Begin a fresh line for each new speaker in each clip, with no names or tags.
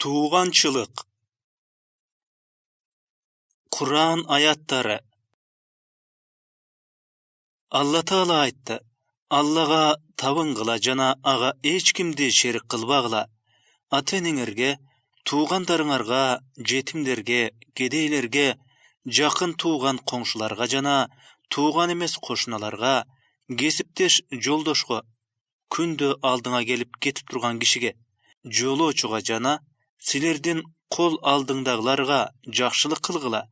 Tuğançılık. Kur'an ayattары. Allah Taala aytdı. Allah'a tabıngıla jana aga echkimdi şerik kılbagla. Ata-enеңерге, tuğandarыңarga, jetimlerge, gedeylerge, jakın tuğan koңşularga jana tuğan emes koşunalarga, kesipteş joldoşga, kündö aldıňa gelip ketip turgan kişige, joloçuga jana silerden kol aldığındagılarga jakşılık kılgıla.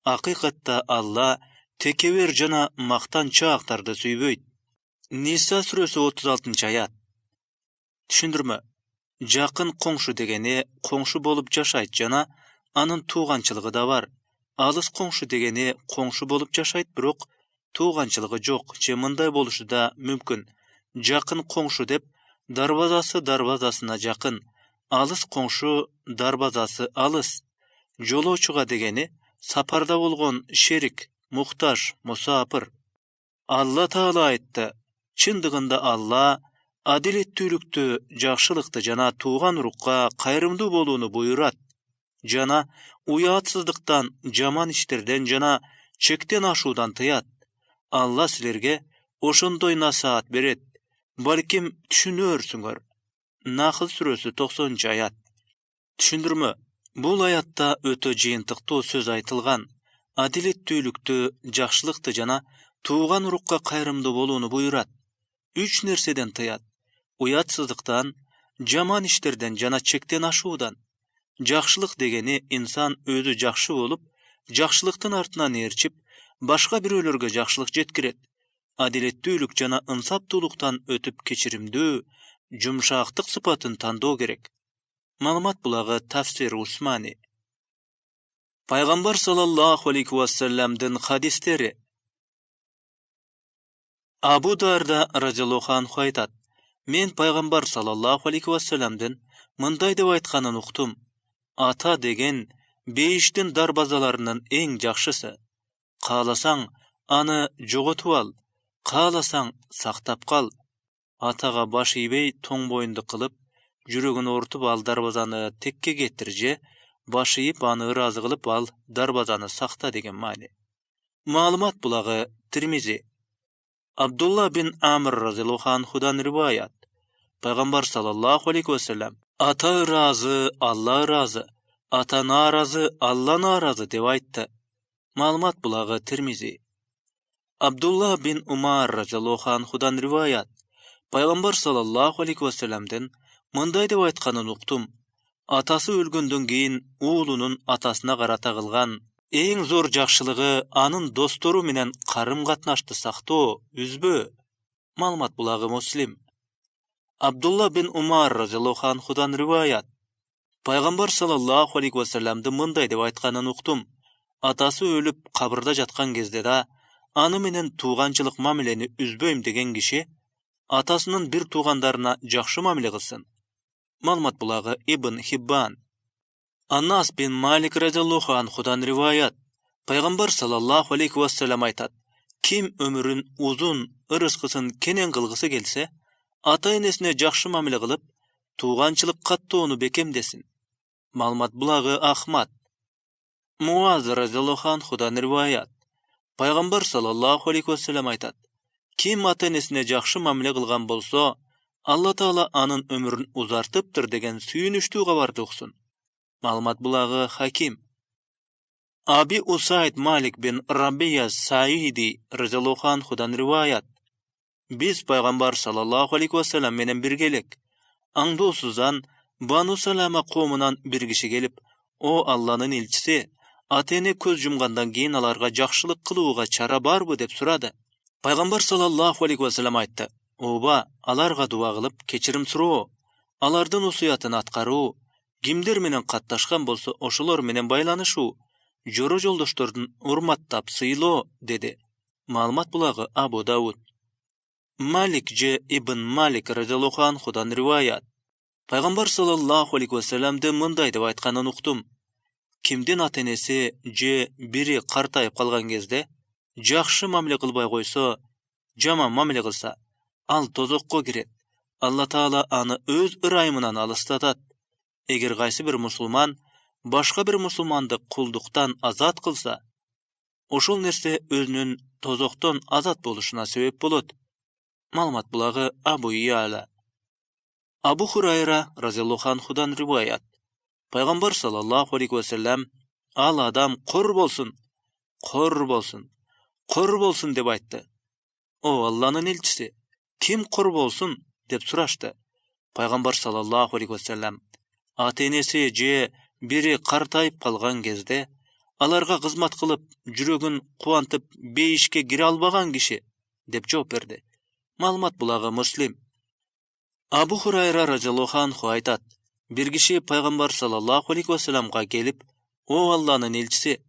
Hakikatta Allah tekeber jana maktançaaktardy süýböýt. Nisa suresi 36. ayat. Düşündürme. Jakın koңşu degeni koңşu bolup jaşayt jana anın tuğançılığı da var. Alys koңşu degeni koңşu bolup jaşayt birok tuğançılığı jok. Je mınday boluşu da mümkün. Jakın koңşu dep darbazasına jakın. Alys koңşu darbazası alys. Joloçuga degeni saparda bolgon şerik, muhtaç, musapir. Allah Taala aytdı. Çındığında Allah adilettүүлükti, jakşılykty jana tuğan urukka kayrımdy boluunu buyurat. Jana uyatsızlıktan, jaman işlerden jana çekten aşudan tıyat. Allah silerge oşondoy nasihat beret. Balkim düşünörsüňer. Nahl suresi 90. ayat. Düşündürme. Bul ayatta ötö jyntykty söz aytylgan. Adilettүүлükti, jakşylykty jana tuğan urukka kayrımdy boluunu buyurat. 3 nerseden tıyat. Uyatsızlıktan, jaman işlerden jana çekten aşudan. Jakşılık degeni insan özü jakşı bolup, jakşılyktan artынан erçip, başka birölerge jakşılık jetkiret. Adilettүүлük jana ınsapdуулuktan ötüp keçirimdүү, jumşaktyk sypatyn tandaw gerek. Malumat bulagy Tafsir Usmani. Paýgambar sallallahu aleyhi ve sellem'den hadisleri. Abu Darda radhiyallahu anhu aytat. Men Paýgambar sallallahu aleyhi ve sellem'den mınday dep aytkanyn ukdum. Ata degen beýişden darbazalaryndan eň jakşysy. Kalasaň any jogotup al, kalasaň saktap kal. Ataga baş iýbey toň boýundy kılıp, jüregini ortup al darbazany tekke getirje, baş iýip any razy kılıp al darbazany sakta degen many. Malumat bulagy Tirmizi. Abdullah bin Amr radhiyallahu anhudan riwayat. Paýgambar sallallahu aleyhi ve sellem ata razı, Allah razı, ata narazı, Allah narazı dep aytdy. Malumat bulagy Tirmizi. Abdullah bin Umar radhiyallahu anhudan riwayat. Paýgambar sallallahu aleyhi ve sellem'den mınday dep aytkanyn ukdum. Atasy ölgönden keyin oğlunun atasına garata kılgan eň zor jakşylygy anın dostoru menen karım gatnaşdy sakto, üzbö. Malumat bulagy Muslim. Abdullah bin Umar radhiyallahu anhudan riwayat. Paýgambar sallallahu aleyhi ve sellem'de mınday dep aytkanyn ukdum. Atası ölüp kabırda jatkan kezde da anı menen tuğançılık mamileni üzböýüm degen kişi atasının bir tuğandarına jakşı mamile kılsın. Malumat bulagy Ibn Hibban. Anas bin Malik radhiyallahu anhudan riwayat. Paýgambar sallallahu aleyhi ve sellem aytat. Kim ömürün uzun, ırıskısın kenen kılgısı gelse, ata-enesine jakşı mamile kılıp, tuğançılık katty onu bekemdesin. Malumat bulagy Ahmad. Muaz radhiyallahu anhudan riwayat. Paýgambar sallallahu aleyhi ve sellem aytat. Kim ata-enesine jakşı mamile kılgan bolsa, Allah Taala anın ömürün uzartıptır degen süýünüşdүү gabardy uksun. Malumat bulagy Hakim. Abi Usaid Malik bin Rabiya Saidi radhiyallahu anhudan riwayat. Biz Paýgambar sallallahu aleyhi ve sellem menen birgelek. Aňdosuzdan Banu Salama qomunan bir kişi gelip, o Allah'nın elçisi, ata-ene köz jumgandan keyin alarga jakşylyk kılууga çara barby dep surady. Paýgambar sallallahu aleyhi ve sellem aytdy. Oba, alarga dua kılıp keçirim suroo, alardan usuyatyny atkaroo, kimdir menen katlaşkan bolsa oşolor menen baylanışuu, joro joldoştordun urmattap syýloo dedi. Malumat bulagy Abu Dawud. Malik je ibn Malik radhiyallahu anhudan riwayat. Paýgambar sallallahu aleyhi ve sellem'de mınday dep aytkanyn ukdum. Kimden ata-enesi je biri kartayıp kalgan kezde, jakşı mamile kılbay koysa, jaman mamile kılsa, al tozokko giret. Allah Taala anı öz ıraymынан alıstatat. Егер кайсы бир мусулман башка бир мусулманды кулдуктан азат кылса, ошол нерсе өзүнүн тозоктон азат болушуна себеп болот. Маалымат булагы Абу Яла. Абу Хурайра разияллаху анхудан риваят. Пайгамбар саллаллаху алейхи ва саллям ал адам кор болсун, кор болсун, кор болсун деп айтты. О Алланын элчиси, ким кор болсун деп сурашты. Пайгамбар саллаллаху алейхи ва саллям ата-энеси же бири картайып калган кезде аларга кызмат кылып, жүрөгүн кубантып, бейишке кире албаган киши деп жооп берди. Маалымат булагы Муслим. Абу Хурайра разияллаху анху айтат: бир киши пайгамбар саллаллаху алейхи ва салламга келип, "О Алланын элчиси,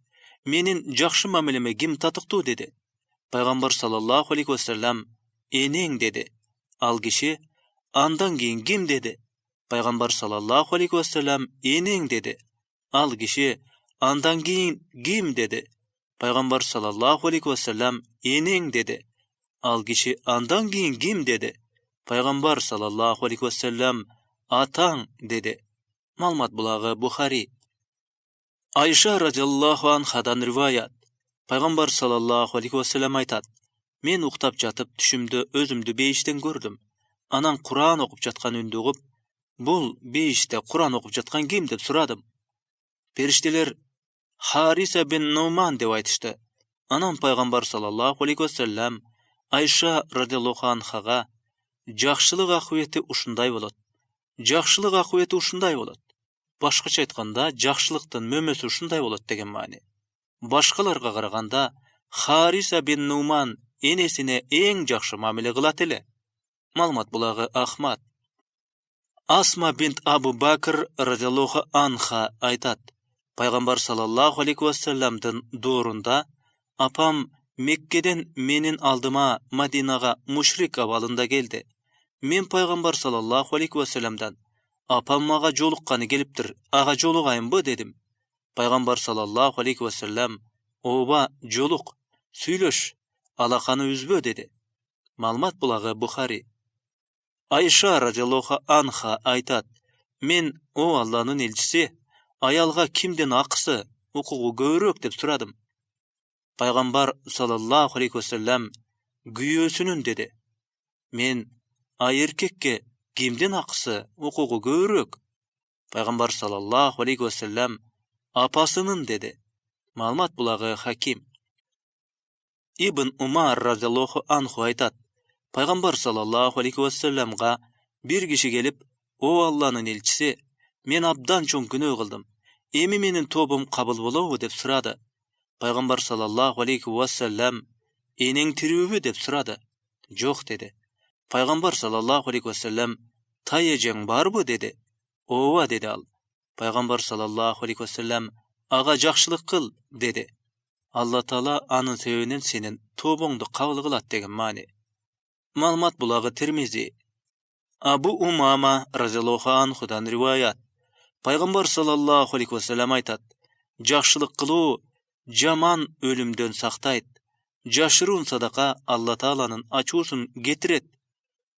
менин жакшы мамилеме ким татыктуу?" деди. Пайгамбар саллаллаху алейхи ва саллям "Энең" деди. Ал киши "Андан кийин ким?" деди. Пайгамбар саллаллаху алейхи ва саллям "Энең" деди. Ал киши "Андан кийин ким?" деди. Пайгамбар саллаллаху алейхи ва саллям "Энең" деди. Ал киши "Андан кийин ким?" деди. Пайгамбар саллаллаху алейхи ва саллям "Атаң" деди. Маалымат булагы Бухари. Айша радиаллаху анхадан риваят. Пайгамбар саллаллаху алейхи ва саллям айтат: "Мен уктап жатып түшүмдө өзүмдү бейиштен көрдүм. Анан Куран окуп жаткан үндү угуп, бул бейиште Куран окуп жаткан ким деп сурадым. Периштелер Хариса бин Нуман деп айтышты. Анан пайгамбар саллаллаху алейхи ва саллям Айша радиаллаху анхага: "Жакшылык акыбети ушундай болот. Жакшылык акыбети ушундай болот. Башкача айтканда, жакшылыктын мөмөсү ушундай болот" деген маани. Башкаларга караганда Хариса бин Нуман энесине эң жакшы мамиле кылат эле. Маалымат булагы Ахмад. Асма бинт Абу Бакр радиаллаху анха айтат: Пайгамбар саллаллаху алейхи ва саллямдын доорунда апам Меккеден менин алдыма Мадинага мушрик абалында келди. Мен пайгамбар саллаллаху алейхи ва саллямдан: "Апам мага жолукканы келиптир, ага жолугайынбы?" дедим. Пайгамбар саллаллаху алейхи ва саллям: "Ооба, жолук, сүйлөш, алаканы үзбө" деди. Маалымат булагы Бухари. Айша радиаллаху анха айтат: "Мен, о Алланын элчиси, аялга кимдин акысы, укугу көбүрөөк деп сурадым. Пайгамбар саллаллаху алейхи ва саллям күйөөсүнүн деди. Мен, еркекке кимдин акысы, укугу көбүрөөк? Пайгамбар саллаллаху алейхи ва саллям апасынын деди. Маалымат булагы Хаким. Ибн Умар радиаллаху анху айтат: Пайгамбар саллаллаху алейхи ва саллямга бир киши келип: "О Алланын элчиси, мен абдан чоң күнөө кылдым. Эми менин тобум кабыл болобу?" деп сурады. Пайгамбар саллаллаху алейхи ва саллям: "Энең тирүүбү?" деп сурады. "Жок" деди. Пайгамбар саллаллаху алейхи ва саллям: "Тай эжең барбы?" деди. "Ооба" деди ал. Пайгамбар саллаллаху алейхи ва саллям: "Ага жакшылык кыл" деди. Алла Таала анын себебинен сенин тобуңду кабыл кылат деген маани. Маалымат булагы Тирмизи. Абу Умама разияллаху анхудан риваят. Пайгамбар саллаллаху алейхи ва саллям айтат: "Жакшылык кылуу жаман өлүмдөн сактайт. Жашыруун садака Алла Тааланын ачуусун кетирет.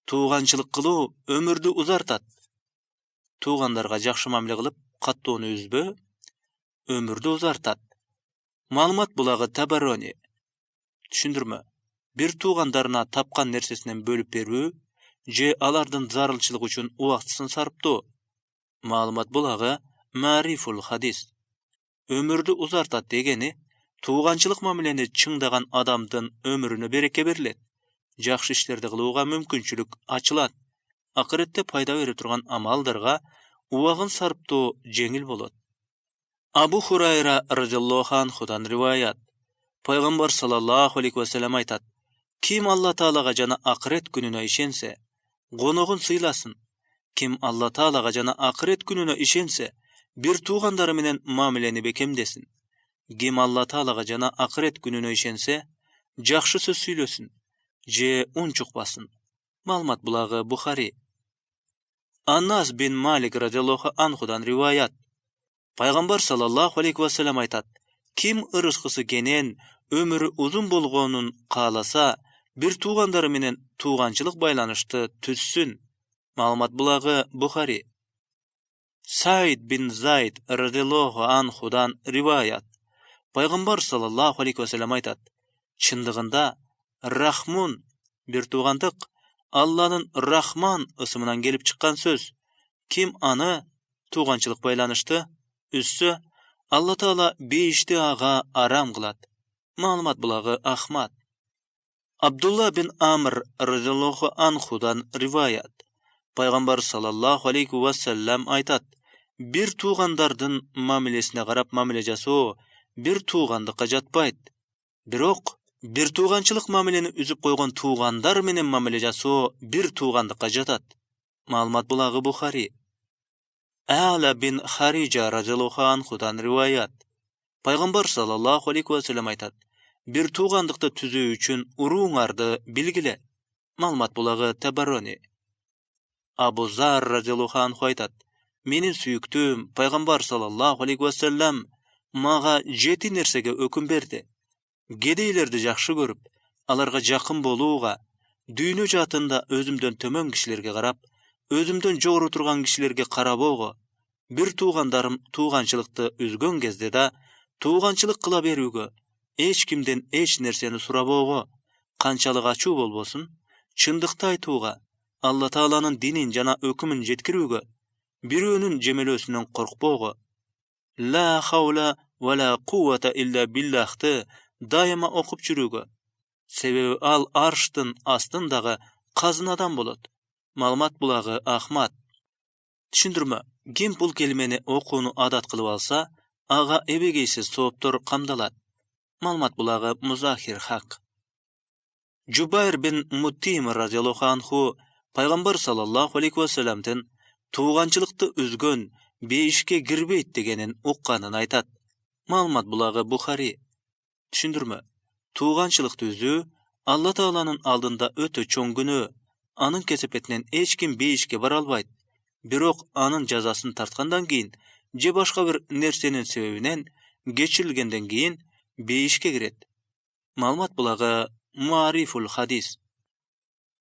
Тууганчылык кылуу өмүрдү узартат." Туугандарга жакшы мамиле кылып, каттоону үзбө, өмүрдү узартат. Маалымат булагы Табарони. Түшүндүрмө: бир туугандарына тапкан нерсесинен бөлүп берүү же алардын зарылчылык үчүн убактысын сарптоо. Маалымат булагы Марифул хадис. Өмүрдү узартат дегени тууганчылык мамилени чыңдаган адамдын өмүрүнө береке берилет. Жакшы иштерди кылууга мүмкүнчүлүк ачылат. Акыретте пайда бере турган амалдарга убагын сарптоо жеңил болот. Абу Хурайра радиаллаху анхудан риваят. Пайгамбар саллаллаху алейхи ва саллям айтат: "Ким Алла Таалага жана акырет күнүнө ишенсе, гоногун сыйласын. Ким Алла Таалага жана акырет күнүнө ишенсе, бир туугандары менен мамилени бекемдесин. Ким Алла Таалага жана акырет күнүнө ишенсе, жакшы сөз сүйлөсүн же унчукпасын." Маалымат булагы Бухари. Анас бин Малик радиаллаху анхудан риваят. Пайгамбар саллаллаху алейхи ва саллям айтат: "Ким ырыскысы кенен, өмүрү узун болгонун кааласа, бир туугандары менен тууганчылык байланышты түзсүн." Маалымат булагы Бухари. Said bin Zayd radhiyallohu anhudan rivayat. Пайғамбар саллаллаху алейхи вассалам айтады: "Шындығында Рахмун bir туғандық Алланың Рахман ысымынан келіп шыққан сөз. Ким аны туғаншылық байланышты үссі, Алла Таала бейішті аға арам қылады." Малымат бұлағы Ахмад. Абдулла бин Амр радhiyallohu анхудан риваят. Пайғамбар саллаллаху алейхи вассалам айтады: "Bir туғандардың мамилесіне қарап мамиле жасау bir туғандыққа жатпайды. Бирок bir туғанчылық мамилені үзіп қойған туғандар менен мамиле жасау bir туғандыққа жатады." Малымат бұлағы Бухари. Ала бин Хариджа радhiyallohu анхудан риваят. Пайғамбар саллаллаху алейхи вассалам айтады: "Bir туғандықты түзүү үчүн уруңарды билгиле." Малымат бұлағы Табарони. Абу Зар радhiyallohu анху айтады: "Менин сүйүктүм Пайғамбар саллаллаху алейхи вассалам мага 7 нерсеге өкүм берди. Кедейлерди жакшы көрүп, аларга жакын болууга, дүйнө жаатында өзүмдөн төмөн кишилерге карап, өзүмдөн жогору турган кишилерге карабоого, bir туғандарым туғанчылыкты үзгөн кезде да туғанчылык кыла берүүгө, эч кимден эч нерсени сурабоого, канчалык ачуу болбосун, чындыкты айтууга, Алла Тааланын динин жана өкүмүн жеткирүүгө, бирөөнүн жемелөөсүнөн коркпоого, ла хаула ва ла куввата илля биллахты дайыма окуп жүрүүгө. Себеби ал арштын астындагы казынадан болот." Малымат булагы Ахмад. Түшүндүрмө: ким бул келмени окууну адат кылып алса, ага эбегейсиз сооптор камдалат. Малымат булагы Музахир Хак. Жубайр бин Мутим радhiyallohu анху Пайғамбар саллаллаху алейхи вассаламдын туғанчылыкты үзгөн бейишке кирбейт дегенин укканын айтат. Малымат булагы Бухари. Түшүндүрмө: туғанчылыкты үзүү Алла Тааланын алдында өтө чоң күнөө. Анын кесепетинен эч ким бейишке бара албайт. Бирок анын жазасын тарткандан кийин же башка бир нерсенин себебинен кечирилгенден кийин бейишке кирет. Малымат булагы Муарифул хадис.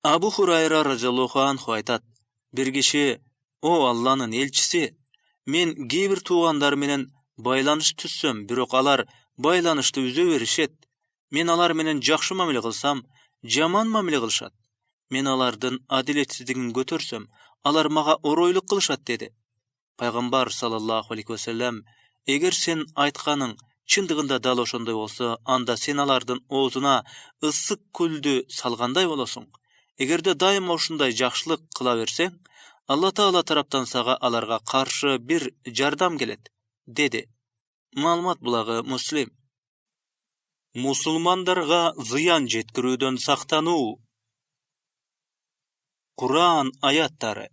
Абу Хурайра радhiyallohu анху айтат: "Bir киши: "О Алланын элчиси, мен кээ бир туугандар менен байланыш түзсөм, бирок алар байланышты үзө беришет. Мен алар менен жакшы мамиле кылсам, жаман мамиле кылышат. Мен алардын адилетсиздигин көтөрсөм, алар мага оройлук кылышат" деди. Пайгамбар саллаллаху алейхи вассалам: "Эгер сен айтканың чындыгында дал ошондой болсо, анда сен алардын оозуна ысык күлдү салгандай болосуң. Эгерде дайыма ушундай жакшылык кыла берсең, Алла Таала тараптан сага аларга каршы бир жардам келет" деди. Малымат булагы Муслим. Мусулмандарга зыян жеткирүүдөн сактануу. Куран аяттары.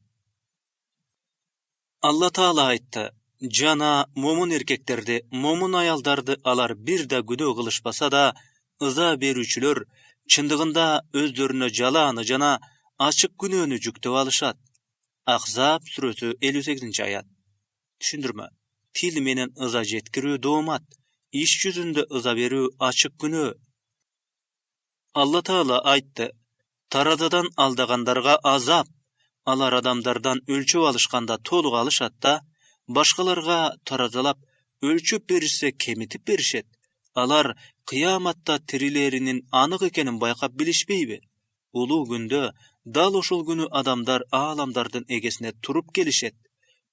Алла Таала айтты: "Жана момун эркектерди, момун аялдарды алар бир да күдө кылышпаса да, ыза берүүчүлөр чындыгында өздөрүнө жалааны жана ачык күнөөнү жүктөп алышат." Ахзаб сүрөсү 58-аят. Түшүндүрмө: тил менен ыза жеткирүү доомат, иш жүзүндө ыза берүү ачык күнөө. Алла Таала айтты: "Таразадан алдагандарга азап. Алар адамдардан өлчөп алышканда толук алышат да, башкаларга таразалап өлчөп беришсе кемитип беришет. Алар кыяматта тирилеринин анык экенин байкап билишпейби? Улуу күндө дал ошол күнү адамдар ааламдардын эгесине туруп келишет.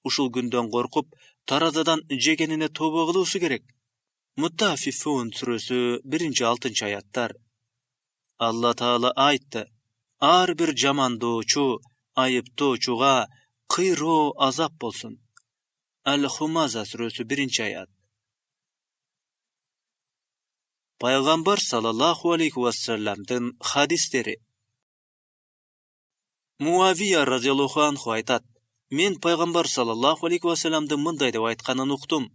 Ушул күндөн коркуп, таразадан жегенине тобо кылуусу керек." Мутаффифун сүрөсү 1-6-аяттар. Алла Таала айтты: "Ар бир жамандоочу, айыптоочуга кыйроо азап болсун." Ал-Хумаза сүрөсү 1-аят. Пайгамбар саллаллаху алейхи вассаламдын хадистери. Муавия радhiyallohu анху айтат: "Мен Пайгамбар саллаллаху алейхи вассаламдын мындай деп айтканын уктум: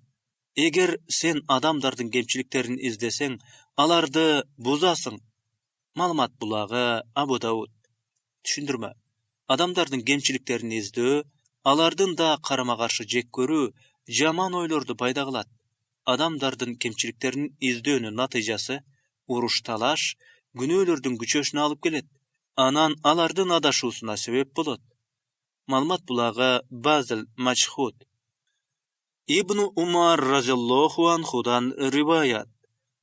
Эгер сен адамдардын кемчиликтерин издесең, аларды бузасың." Малымат булагы Абу Дауд. Түшүндүрмө: адамдардын кемчиликтерин издөө, алардын да карама каршы жек көрүү, жаман ойлорду пайда кылат. Адамдардын кемчиликтерин издөөнүн натыйжасы уруш талаш, күнөөлөрдүн күчөшүнө алып келет. Анан алардын адашуусуна себеп болот. Малымат булагы Базил Мачхуд. İbn Umar raziyallahu anhudan rivayat.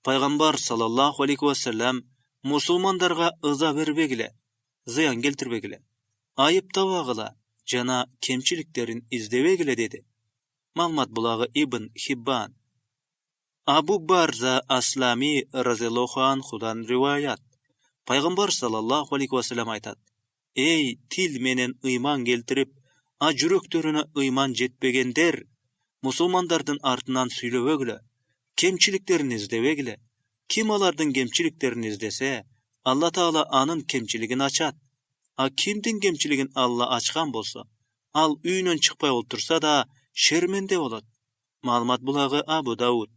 Peygamber sallallahu aleyhi ve sellem musulmandarga ıza berbegile, ziyan keltirbegile, ayıp tabagıla, jana kemçiliklerin izdebegile dedi. Malmat bulağı İbn Hibban. Abu Barza Aslami raziyallahu anhudan rivayat. Peygamber sallallahu aleyhi ve sellem aytat: "Ey til menen iman keltirip, a jüreklerine iman jetpegender, musulmandardın artından süйлebegile, kemçiliklerini izdebegile. Kim alardın kemçiliklerini izdese, Allah Taala anın kemçiligini açat. A kimdin kemçiligin Allah açkan bolsa, al üyünön çıkpay oltursa da şermende bolat." Malumat bulağı Abu Davud.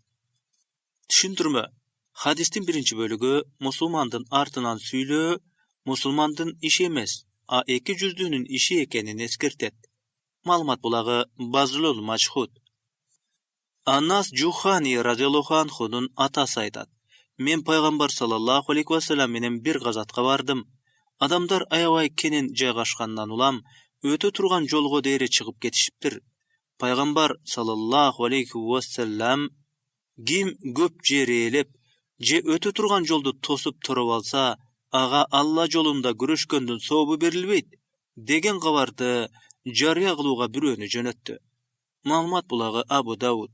Düşündürme. Hadistin birinci bölügü musulmandın artınan süylü, musulmandın işi emes, a eki cüzdüğünün işi ekenini eskertet. Malumat bulağı Bazlul Maçhud. Anas Juhani radiyallahu anhu'nun atası aytat: "Men Peygamber sallallahu aleyhi ve sellem menen bir gazatga bardım. Adamlar ayabay kenen jaygaşkandan ulam, öte turgan jolgo dere çıkıp ketişipdir. Peygamber sallallahu aleyhi ve sellem kim göp jerelep, je öte turgan joldu tosup turup alsa, aga Allah jolunda görüşköndün soğubu berilbeyt, degen gabardı jariya kılıuga biröөнü jönöttü." Malumat bulağı Abu Davud.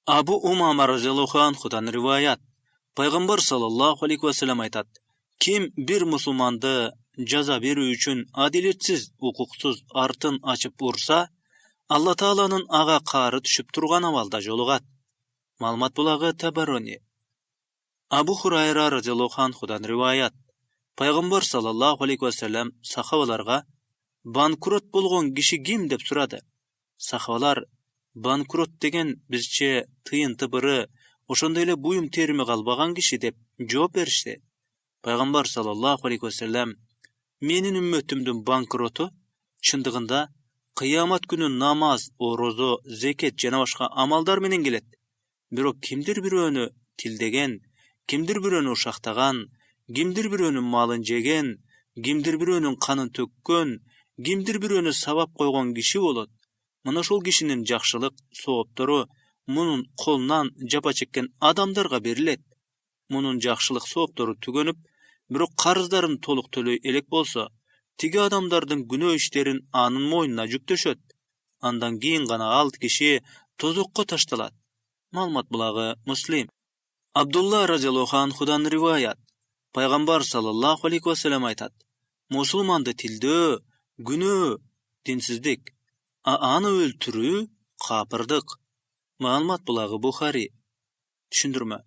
Abu Umama raziyallahu anhu'dan rivayat. Peygamber sallallahu aleyhi ve sellem aytat: "Kim bir musulmandı jaza berүү üçin adiletsiz, hukuksuz artın açıp ursa, Allah Taala'nın aga kары düşüp turgan avalda jolugat." Malumat bulağı Tabarani. Abu Hurayra radiyallahu anhu'dan rivayat. Peygamber sallallahu aleyhi ve sellem sahabalarga bankrot bolgon kişi kim dep suradı. Sahabalar, bankrot degen bizçe tıyın tıbırı, oşondoyle buyum terimi kalbagan kişi dep жооп berişti. Peygamber sallallahu aleyhi ve sellem, "Menin ümmetimdin bankrotu, çındığında kıyamet günü namaz, orozo, zeket jana başka amaldar menen gelet. Birok kimdir biröөнü tildegen, kimdir biröөнü uşaktagan, kimdir biröөнün malın jegen, kimdir biröөнün kanın tökkön, kimdir biröөнü sabap koygon kişi bolat. Mına şol kişinin jakşılık, sooptoru munun kolundan japa çekken adamdarga berilet. Munun jakşılık sooptoru tügönüp, birok karızların toluk tölöy elek bolsa, tigi adamdardın günö işlerin anın moyununa jüktöşöt. Andan keyin gana alt kişi tozokko taştalat." Malumat bulağı Muslim. Abdullah raziyallahu anhu'dan rivayat. Peygamber sallallahu aleyhi ve sellem aytat: "Musulmandı tildö, günö, dinsizlik, anı öltürü, kapırdık." Malumat bulağı Bukhari. Düşündürme.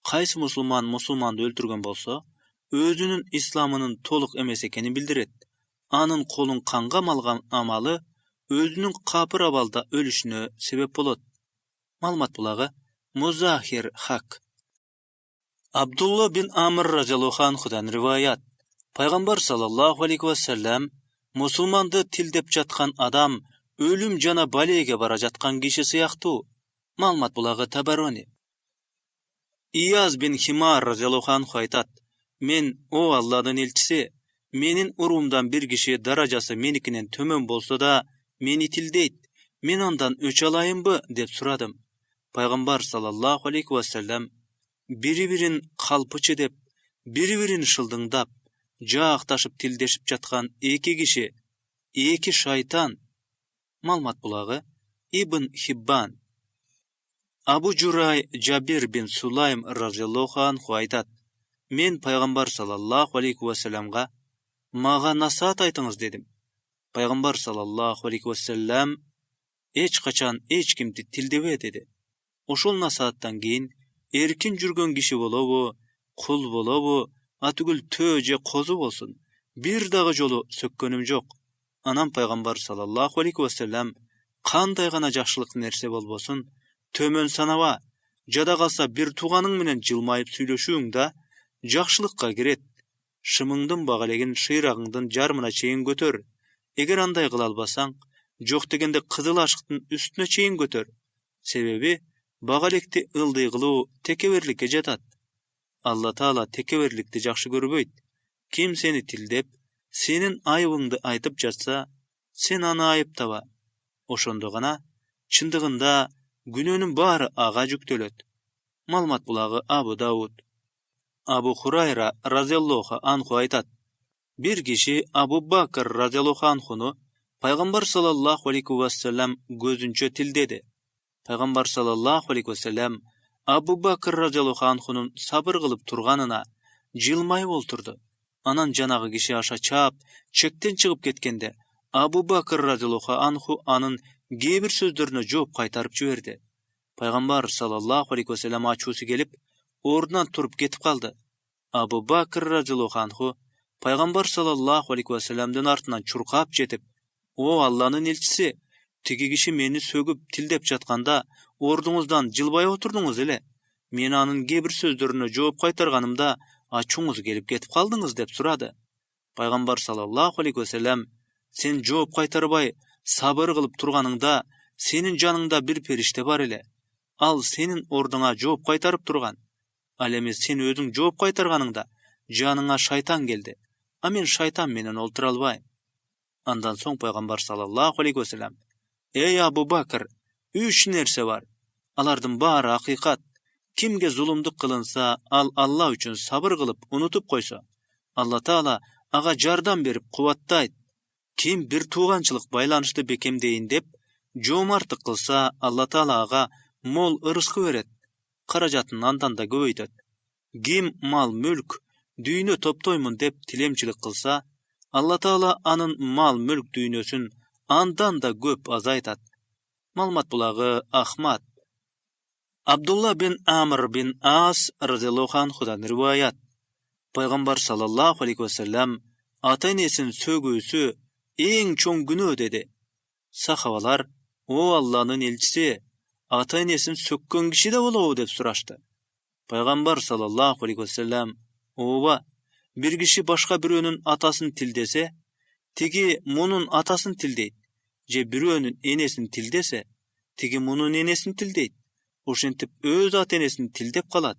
Qaysı musulmandı öldürgen bolsa, özünün İslamının toluk emes ekeni bildiret. Anın kolun kanга malgan amalı, özünün kapır abalda ölüşüne sebep bolat. Malumat bulağı Muzahir Hak. Abdullah bin Amr raziyallahu anhu'dan rivayat. Peygamber sallallahu aleyhi ve sellem, musulmandı tildep jatkan adam, ölüm jana balege bara jatkan kişi siyahtı. Malumat bulağı Tabarani. İyaz bin Himar raziyallahu anhu aytat: "Men o Allah'ın elçisi, menin urumdan bir kişi darajası menikinen tömön bolsa da meni tildeyt, men ondan öç alayım mı dep suradım. Peygamber sallallahu aleyhi ve sellem, biri-birin kalpıçı dep, biri-birini şıldıngdap, jaaktaşıp tildeşip jatkan iki kişi, iki şaytan." Malumat bulağı İbn Hibban. Abu Juray Jabir bin Sulaym raziyallahu anhu aytat: "Men Peygamber sallallahu aleyhi ve sellemga, maga nasihat aytыңыз dedim. Peygamber sallallahu aleyhi ve sellem, "Hiç kaçan hiç kimdi tildebe" dedi. Oşol nasihattan keyin erkin jürgen kişi bolobu, kul bolobu, atügül töje kozu bolsun, bir dagı jolu sökkönüm jok. Anam Peygamber sallallahu aleyhi ve sellem, kanday gana jakşılık nerse bolbosun, tömön sanaba, jada kalsa bir tuğanın menen jılmayıp süйлöşүүң jakşılykka giret. Şımыңdın bagalegen şıyragыңdın jarmına çeyin götör. Eger anday kıla albasaң, jok degende kızıl aşıktın üstüne çeyin götör. Sebebi, bagalekti ıldıy kıluu tekeverlikke jatat. Allah Taala tekeverlikti jakşı görбөйт. Kim seni tildep, senin ayıbыңды aytıp jatsa, sen ana ayıp taba. Oşondo gana Çındygynda günönün bary aga jüktölет. Malmat bulagi Abu Dawud. Abu Hurayra radhiyallahu anhu aytat: Bir kişi Abu Bakr radhiyallahu anhu'nu Peygamber sallallahu aleyhi ve sellem gözünçe tildedi. Peygamber sallallahu aleyhi ve sellem Abu Bakr radhiyallahu anhu'nun sabır kılıp turganına jılmayıp olturdu. Anan janagı kişi aşa çap, çekten çıkıp ketkende Abu Bakr radhiyallahu anhu anın gebir sözlerine жооп kaytarıp jüberdi. Peygamber sallallahu aleyhi ve sellem açusu gelip ordunan turup ketip kaldı. Abu Bakr radhiyallahu anhu Peygamber sallallahu aleyhi ve sellem'den artından çurkap jetip, "O Allah'ın elçisi, tigi kişi meni sögüp tildep jatkanda ordunuzdan jılbay oturdunuz ele. Men anın gebir sözlerine жооп kaytarganımda açuňyz gelip ketip kaldyňyz" dep surady. Peygamber sallallahu aleyhi ve sellem, "Sen жооп kaytarbay sabır kılıp turganыңda senin janыңda bir perişte bar ele. Al senin orduna жооп kaytarıp turgan. Al emes sen özüň жооп kaytarganыңda janыңa şaytan geldi. A men şaytan menen oltura albaýym." Andan soň Peygamber sallallahu aleyhi ve sellem, "Ey Abu Bakr, üç nerse var. Alardyň bary hakykat. Kimge zulumduk kılınsa, al Allah üçün sabır kılıp unutup koysa, Allah Taala aga jardam berip kuwatdaýt. Kim bir tuğançılık baylanyşdy bekemdeyin dep jomartyk kılsa, Allah Taala aga mol ırysky beret. Karajatyn andan da göbeydet. Kim mal mülk, düýne toptoymun dep tilemçilik kılsa, Allah Taala anın mal mülk düýnösün andan da köp azaytat." Malmat bulagi Ahmad. Abdullah bin Amr bin As radhiyallahu anhu'dan riwayat. Peygamber sallallahu aleyhi ve sellem ata-enesin sögüsü en çoň günö dedi. Sahabalar, "O Allah'ın elçisi, ata-enesin sökken kişi de bolabı" dep suraşdy. Peygamber sallallahu aleyhi ve sellem, "Owa, bir kişi başka birönün atasını tildese, tigi munun atasını tildeyt. Je birönün enesini tildese, tigi munun enesini tildeyt. Oşentip öz ata-enesini tildep kalat."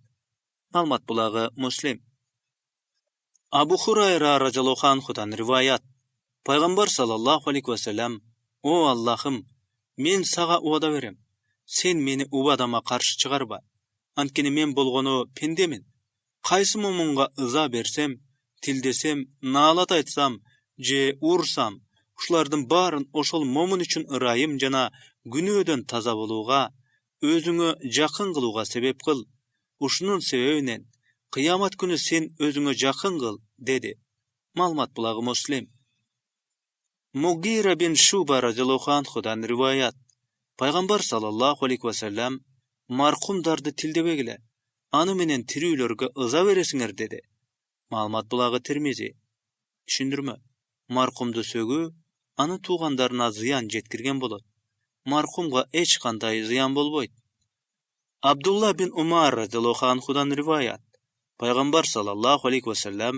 Malmat bulagi Muslim. Abu Hurayra radhiyallahu anhu'dan riwayat. Peygamber sallallahu aleyhi ve sellem, "O Allah'ım, men saga uwada berem. Sen meni uwadama karşı çıgarba. Antkeni men bolgonu pendemin. Kaysy mumunga iza bersem, tildesem, nalat aytsam, je ursam, uşlardyn baryn oşol momun üçün ırayım jana günöden taza boluga, özüňe jakyn kılıga sebep kıl. Uşunun sebebinen kıyamat günü sen özüňe jakyn kıl" dedi. Malmat bulagi Muslim. Mugira bin Şuba radhiyallahu anhu'dan riwayat. Peygamber sallallahu aleyhi ve sellem marhumdardy tildebegile, "Any menen tiriýlerge iza beresiňer" dedi. Malmat bulagi Tirmizi. Düşündirme. Marhumdy sögü any tuğandaryna ziyan jetkirgen bolat. Marhumga hiç kanday ziyan bolboýt. Abdullah bin Umar radhiyallahu anhu'dan riwayat. Peygamber sallallahu aleyhi ve sellem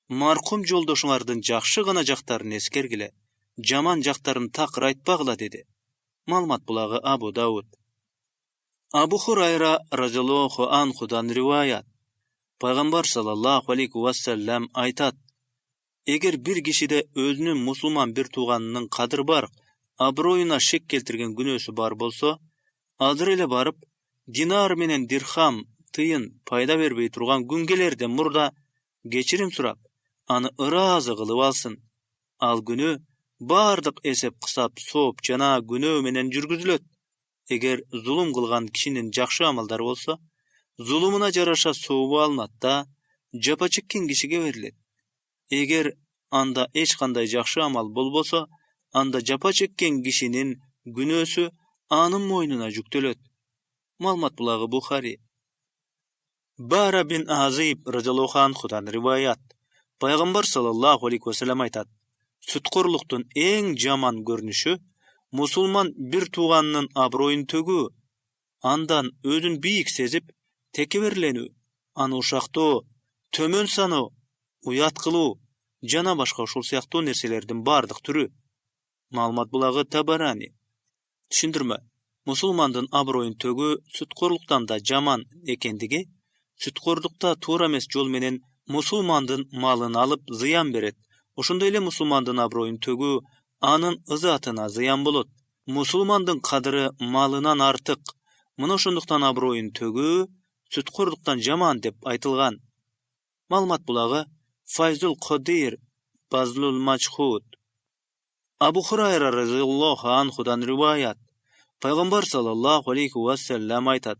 marhum joldoşuňardyň jakşy gana jaktaryny eskergile, jaman jaktaryny takır aýtpagla dedi. Malmat bulagi Abu Dawud. Abu Hurayra radhiyallahu anhu'dan riwayat. Peygamber sallallahu aleyhi ve sellem aytat: "Eger bir kişide özünün musulman bir tuğanynyň kadyr bar, abroýuna şek keltirgen günösü bar bolsa, adyr ele barıp, dinar menen dirham, tıyın payda berbey turgan gün gelerde murda geçirim surap, anı ırazı kılıp alsın. Al günü bardyk esep kısap soop jana günö menen jürgüzület. Eger zulum kılgan kişinin jakşy amaldary bolsa, zulumuna jaraşa soobu alınat da japa çekкен kişige berilet. Eger anda hiç kanday jakşy amal bolbosa, anda japa çekкен kişinin günösü anın moýnuna jükdelet." Malmat bulagi Buhari. Bara bin Azib radhiyallahu anhu'dan riwayat. Peygamber sallallahu aleyhi ve sellem aytat: "Sütkorlukdun en jaman görnüşü musulman bir tuğanynyň abroýyny tögü, andan özün biýik sezip tekeberlenü, any uşakdo, tömön sano, uyat kıluu, jana başga uşul syakty nerselerden bardyk türü." Malmat bulagi Tabarani. Düşündirme. Musulmandyn abroýyny tögü sütkorlukdan da jaman ekendigi, sütkorlukda toora emes jol menen musulmandyn malyny alyp ziyan beret. Oşonda ele musulmandyn abroýyny tögü anın izatyna ziyan bolat. Musulmandın kadırı malынан артык. Мына ошондуктан аброюн төгүү, сүткөрлүктөн жаман деп айтылган. Маалымат булагы Файзул Кодир, Базлул Мачхуд. Абу Хурайра разияллаху анхудан риваят. Пайгамбар саллаллаху алейхи ва саллям айтат: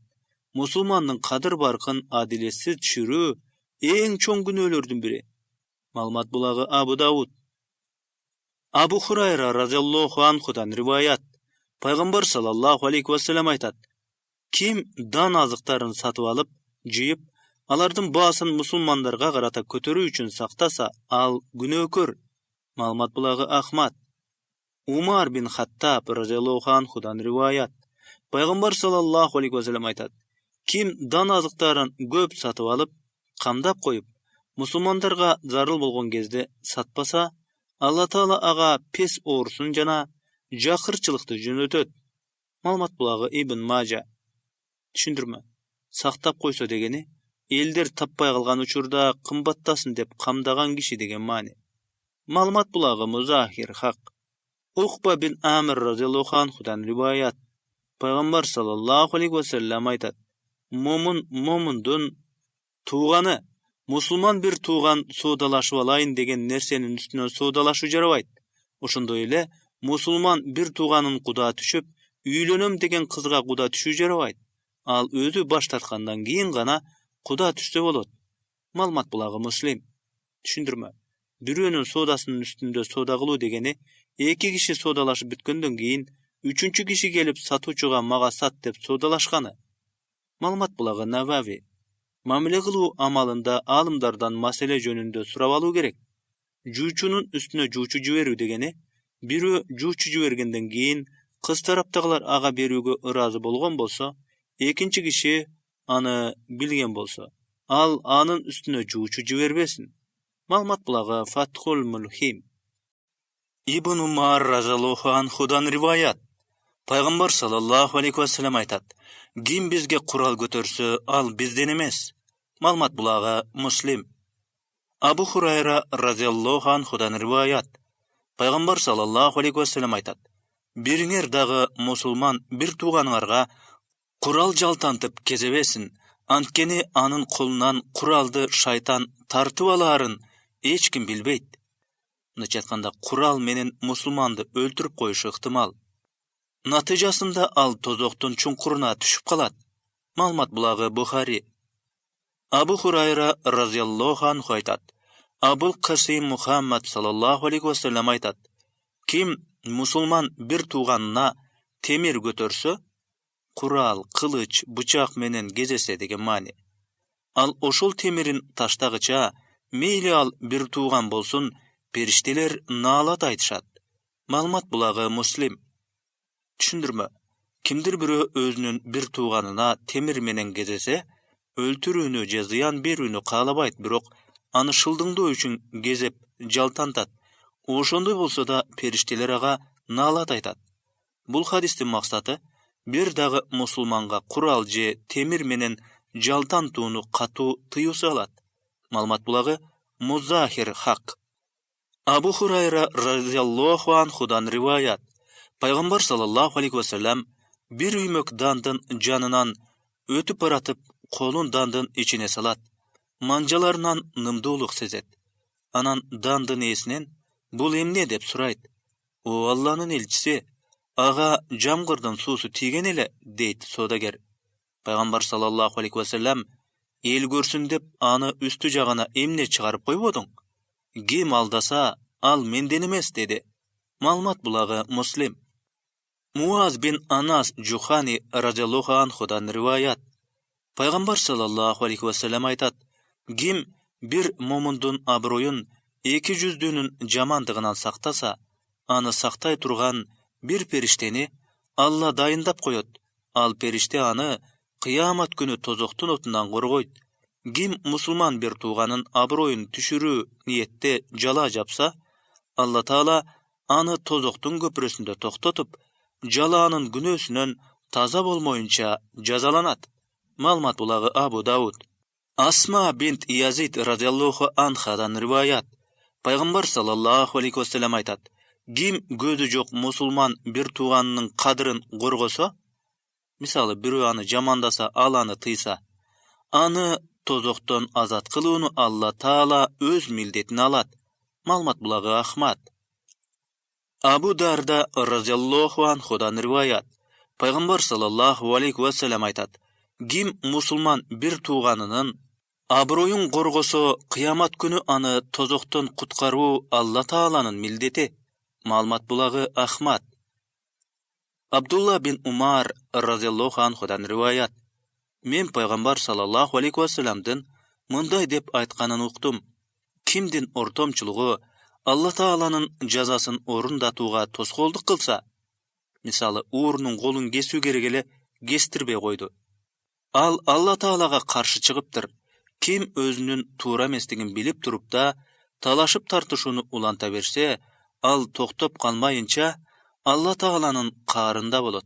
Мусулмандын кадыр баркын адилетсиз түшүрүү эң чоң күнөөлөрдүн бири. Маалымат булагы Абу Дауд. Абу Хурайра разияллаху анхудан риваят. Пайгамбар саллаллаху алейхи ва саллям айтат: Ким дан азыктарын сатып алып, жыйып, алардын баасын мусулмандарга карата көтөрүү үчүн сактаса, ал күнөөкөр. Маалымат булагы Ахмад. Умар бин Хаттаб разияллаху анхудан риваят. Пайгамбар саллаллаху алейхи ва саллям айтат: Ким дан азыктарын көп сатып алып, камдап коюп, мусулмандарга зарыл болгон кезде сатпаса, Алла Таала ага пес оорусун жана жакырчылыкты жөнөтөт. Маалымат булагы Ибн Мажа. Түшүндүрмө. Сактап койсо дегени элдер таппай калган учурда кымбаттасын деп камдаган киши деген маани. Маалымат булагы Музахир хак. Ухба бин Амир разияллаху анхудан риваят. Пайгамбар саллаллаху алейхи ва саллям айтат: Момундун тууганы, мусулман бир тууган соодалашып алайын деген нерсенин үстүнөн соодалашуу жарабайт. Ошондой эле мусулман бир тууганын куда түшүп, үйлөнөм деген кызга куда түшүү жарабайт. Ал өзү баш тарткандан кийин гана куда түшсө болот. Маалымат булагы Муслим. Түшүндүрмө. Бирөөнүн соодасынын үстүндө соода кылуу дегени эки киши соодалашып бүткөндөн кийин үчүнчү киши келип сатуучуга мага сат деп соодалашканы. Маалымат булагы Навави. Мамиле кылуу амалында аалымдардан маселе жөнүндө сурап алуу керек. Жуучунун үстүнө жуучу жиберүү дегени бирөө жуучу жибергенден кийин кыз тараптагылар ага берүүгө ыраазы болгон болсо, экинчи киши аны билген болсо, ал анын үстүнө жуучу жибербесин. Маалымат булагы Фатхул Мулхим. Ибн Умар разияллаху анхудан риваят. Пайгамбар саллаллаху алейхи ва саллям айтат: Ким бизге курал көтөрсө, ал бизден эмес. Маалымат булагы Муслим. Абу Хурайра разияллаху анхудан риваят. Пайгамбар саллаллаху алейхи ва саллям айтат: Бириңер дагы мусулман бир тууганыңарга курал жалтантып кезебесин, анткени анын колунан куралды шайтан тартып алаарын эч ким билбейт. Мындайча айтканда, курал менен мусулманды өлтүрүп коюшу ыктымал. Натыйжасында ал тозоктун чуңкуруна түшүп калат. Маалымат булагы Бухари. Абу Хурайра разияллаху анху айтат: Абул Касим Мухаммад саллаллаху алейхи ва саллям айтат: Ким мусулман бир тууганына темир көтөрсө, курал, кылыч, бычак менен кезесе деген маани. Ал ошол темирин таштагыча, мейли ал бир тууган болсун, периштелер наалат айтышат. Маалымат булагы Муслим. Түшүндүрмө. Кимдир бирөө өзүнүн бир тууганына темир менен кезесе, өлтүрүүнү же зыян берүүнү каалабайт, бирок аны шылдыңдоо үчүн кезеп жалтантат. Ошондой болсо да периштелер ага наалат айтат. Бул хадистин максаты бир дагы мусулманга курал же темир менен жалтантууну катуу тыюу салат. Маалымат булагы Музахир хак. Абу Хурайра разияллаху анхудан риваят. Пайгамбар саллаллаху алейхи ва саллям бир үймөк дандын жанынан өтүп баратып, колун дандын ичине салат. Манжаларынан нымдуулук сезет. Анан дандын ээсинен: Бул эмне деп сурайт. О Алланын элчиси, ага жамгырдын суусу тийген эле, дейт соодагер. Пайгамбар саллаллаху алейхи ва саллям: Эл көрсүн деп аны үстү жагына эмне чыгарып койбодуң? Ким алдаса, ал менден эмес, деди. Маалымат булагы Муслим. Муаз бин Анас Джухани разияллаху анхудан риваят. Пайгамбар саллаллаху алейхи ва саллям айтат: Ким бир момундун аброюн эки жүздүүнүн жамандыгынан сактаса, аны сактай турган бир периштени Алла дайындап коет. Ал периште аны кыямат күнү тозоктун отунан коргойт. Ким мусулман бир тууганын аброюн түшүрүү ниетте жала жапса, Алла Таала аны тозоктун көпүрөсүндө токтотуп, жалаанын күнөөсүнөн таза болмоюнча жазаланат. Маалымат булагы Абу Дауд. Асма бинт Язид разияллаху анхадан риваят. Пайгамбар саллаллаху алейхи ва саллям айтат: Ким көзү жок мусулман бир тууганынын кадырын коргосо, мисалы бирөө аны жамандаса, ал аны тыйса, аны тозоктон азат кылууну Алла Таала өз милдетине алат. Маалымат булагы Ахмад. Абу Дарда разияллаху анхудан риваят. Пайгамбар саллаллаху алейхи ва саллям айтат: ким мусулман бир тууганынын аброюн коргосо, кыямат күнү аны тозоктон куткаруу Алла Тааланын милдети. Маалымат булагы Ахмад. Абдулла бин Умар разияллаху анхудан риваят. Мен пайгамбар саллаллаху алейхи ва саллямдын мындай деп айтканын уктум: кимдин ортомчулугу Алла Тааланын жазасын орундатууга тоскоолдук кылса, мисалы уурунун колун кесүү керек эле кестирбей койду, ал Алла Таалага каршы чыгыптыр. Ким өзүнүн туура эместигин билип туруп да талашып тартышууну уланта берсе, ал токтоп калмайынча Алла Тааланын каарында болот.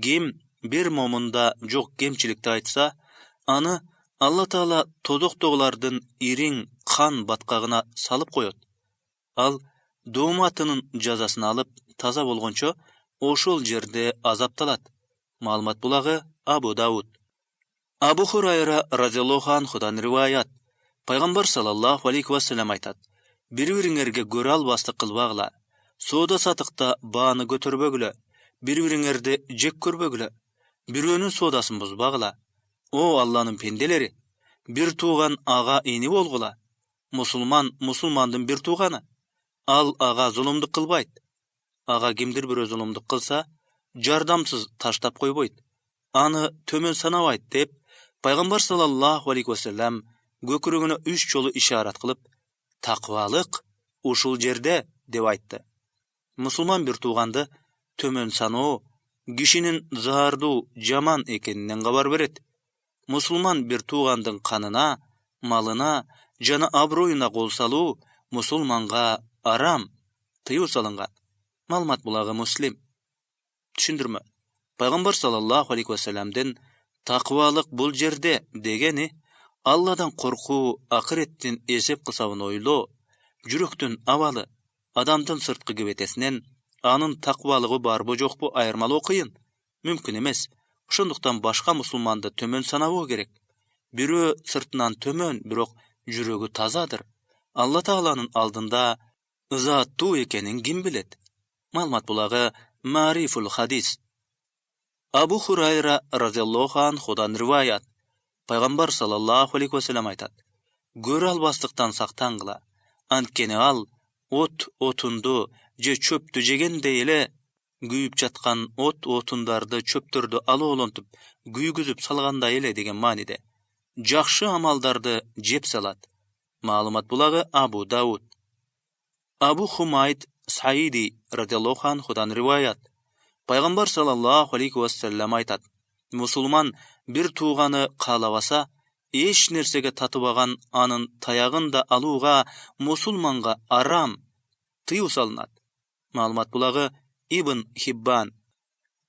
Ким бир момунда жок кемчиликти айтса, аны Алла Таала тозоктогулардын ириң кан баткагына салып коет. Ал дооматынын жазасын алып таза болгончо ошол жерде азапталат. Маалымат булагы Абу Дауд. Абу Хурайра разияллаху анхудан риваят. Пайгамбар саллаллаху алейхи ва саллям айтат: бири-бириңерге көрө албастык кылбагыла, соода сатыкта бааны көтөрбөгүлө, бири-бириңерди жек көрбөгүлө, бирөөнүн соодасын бузбагыла. О Алланын пенделери, бир тууган ага ини болгула. Мусулман мусулмандын бир тууганы. Ал ага зулумдук кылбайт. Ага кимдир бирөө зулумдук кылса, жардамсыз таштап койбойт, аны төмөн санабайт деп Пайгамбар саллаллаху алейхи ва саллям көкүрөгүнө 3 жолу ишарат кылып, таквалык ушул жерде деп айтты. Мусулман бир тууганды төмөн саноо кишинин заардуу жаман экенинен кабар берет. Мусулман бир туугандын канына, малына жана аброюна кол салуу мусулманга арам, тыюу салынган. Маалымат булагы Муслим. Түшүндүрмө. Пайгамбар саллаллаху алейхи ва саллямдын таквалык бул жерде дегени Алладан коркуу, акыреттин эсеп кысабын ойлоо, жүрөктүн абалы, адамдын сырткы кебетесинен анын таквалыгы барбы жокпу айырмалоо кыйын, мүмкүн эмес. Ошондуктан башка мусулманды төмөн санабоо керек. Бирөө сыртынан төмөн, бирок жүрөгү тазадыр. Алла Тааланын алдында ызааттуу экенин ким билет? Маалымат булагы Марифул хадис. Абу Хурайра разияллаху анхудан риваят. Пайгамбар саллаллаху алейхи ва саллям айтат: көрө албастыктан сактангыла, анткени ал отунду же чөптү жегендей эле күйүп жаткан отундарды, чөптөрдү алоолонтуп күйгүзүп салгандай эле деген мааниде жакшы амалдарды жеп салат. Маалымат булагы Абу Дауд. Абу Хумайд Саиди радияллаху анхудан риваят. Пайгамбар саллаллаху алейхи ва саллям айтат: мусулман бир тууганы каалабаса, эч нерсеге татыбаган анын таягын да алууга мусулманга арам, тыюу салынат. Маалымат булагы Ибн Хиббан.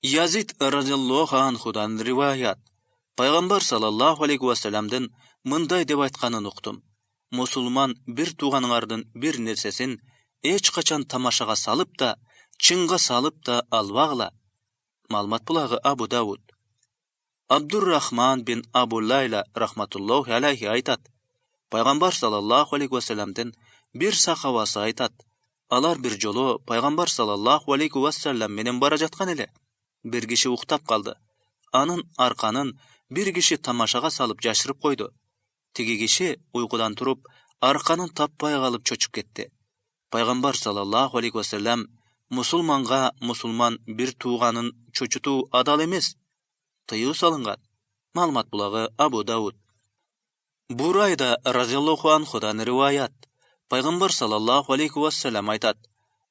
Язид радияллаху анхудан риваят. Пайгамбар саллаллаху алейхи ва саллямдын мындай деп айтканын уктум: мусулман бир тууганыңардын бир нерсесин эч качан тамашага салып да, чынга салып да албагыла. Маалымат булагы Абу Дауд. Абдуррахман бин Абу Лайла рахматуллахи алейхи айтат: Пайгамбар саллаллаху алейхи ва саллямдын бир сахабасы айтат: алар бир жолу Пайгамбар саллаллаху алейхи ва саллям менен бара жаткан эле. Бир киши уктап калды. Анын арканын бир киши тамашага салып жашырып койду. Тиги киши уйкудан туруп, арканын таппай калып чочуп кетти. Пайгамбар саллаллаху алейхи ва саллям: мусулманга мусулман бир тууганын чочутуу адал эмес, тыюу салынган. Маалымат булагы Абу Дауд. Бурайда разияллаху анхудан риваят. Пайгамбар саллаллаху алейхи ва саллям айтат: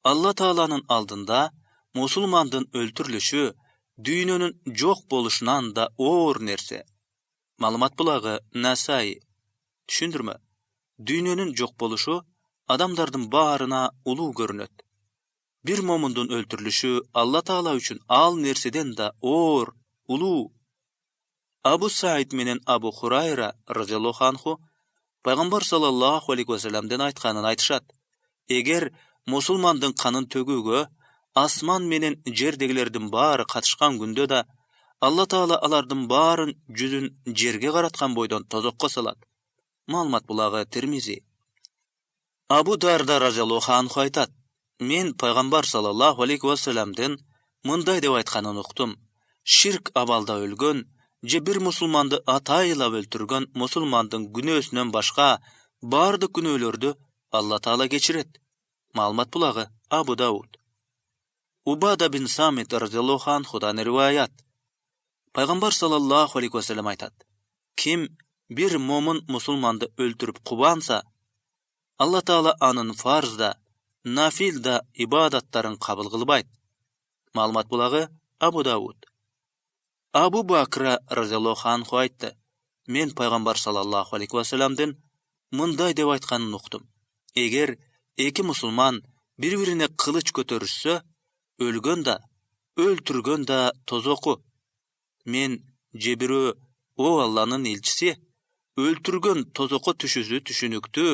Алла Тааланын алдында мусулмандын өлтүрүлүшү дүйнөнүн жок болушунан да оор нерсе. Маалымат булагы Насаи. Түшүндүрмө. Дүйнөнүн жок болушу адамдардын баарына улуу көрүнөт. Бир момундун өлтүрүлүшү Алла Таала үчүн ал нерседен да оор, улуу. Абу Саид менен Абу Хурайра разияллаху анху Пайгамбар саллаллаху алейхи ва саллямдын айтканын айтышат: эгер musulmandın kanın tөгүүгө asman menen жердегилердин баары катышкан күндө да Алла Таала алардын баарын жүзүн жерге караткан бойдон тозокко салат. Маалымат булагы Тирмизи. Абу Дарда разияллаху анху айтат: Мен пайгамбар саллаллаху алейхи ва салламдын мындай деп айтканын уктум: Ширк абалда өлгөн же бир мусулманды атайылап өлтүргөн мусулмандын күнөөсүнөн башка бардык күнөөлөрдү Алла Таала кечирет. Маалымат булагы Абу Дауд. Убада бин Самит разияллаху анхудан риваят. Пайгамбар саллаллаху алейхи ва саллям айтат: Ким бир момун мусулманды өлтүрүп кубанса, Алла Таала анын фарзда, нафилда ибадаттарын кабыл кылбайт. Маалымат булагы Абу Дауд. Абу Бакра разияллаху анху айтты: Мен пайгамбар саллаллаху алейхи ва салламдын мындай деп айтканын уктум: Эгер эки мусулман бири-бирине кылыч көтөрүшсө, өлгөн да, өлтүргөн да тозоку. Мен же бирөө: О Алланын элчиси, өлтүргөн тозокко түшүүсү түшүнүктүү,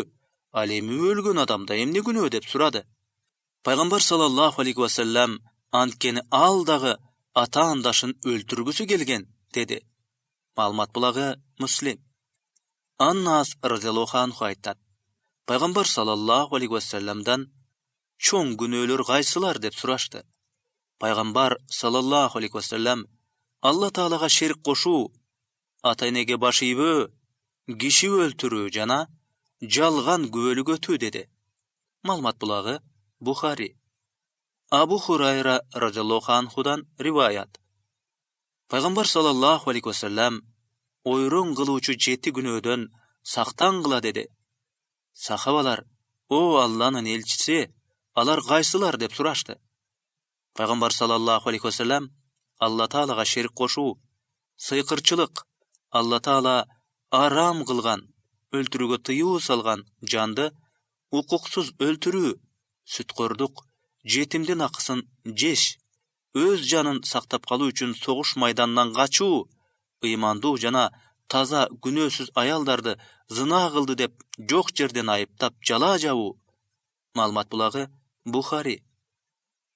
ал эми өлгөн адамда эмне күнөө деп сурады. Пайгамбар саллаллаху алейхи ва саллям: Анткени ал дагы ата-андашын өлтүргүсү келген, деди. Маалымат булагы Муслим. Аннас разияллаху анху айтат: Пайгамбар саллаллаху алейхи ва салламдан чоң күнөөлөр кайсылар деп сурашты. Пайгамбар саллаллаху алейхи ва саллям: Алла Таалага шерик кошуу, ата-энеге баш ийбөө, киши өлтүрүү жана жалган күбөлүк өтүү, деди. Маалымат булагы Бухари. Абу Хурайра разияллаху анхудан риваят. Пайгамбар саллаллаху алейхи ва саллям: Ойрон кылуучу 7 күнөөдөн сактангыла, деди. Сахабалар: О Алланын элчиси, алар кайсылар деп сурашты. Пайгамбар саллаллаху алейхи ва саллям: Алла Таалага шерик кошуу, сыйкырчылык, Алла Таала арам кылган, өлтүрүүгө тыюу салган жанды укуксуз өлтүрүү, сүткөрдүк, жетимдин акысын жеш, өз жанын сактап калуу үчүн согуш майданынан качуу, ыймандуу жана таза күнөөсүз аялдарды зына кылды деп жок жерден айыптап жала жабуу. Маалымат булагы Бухари.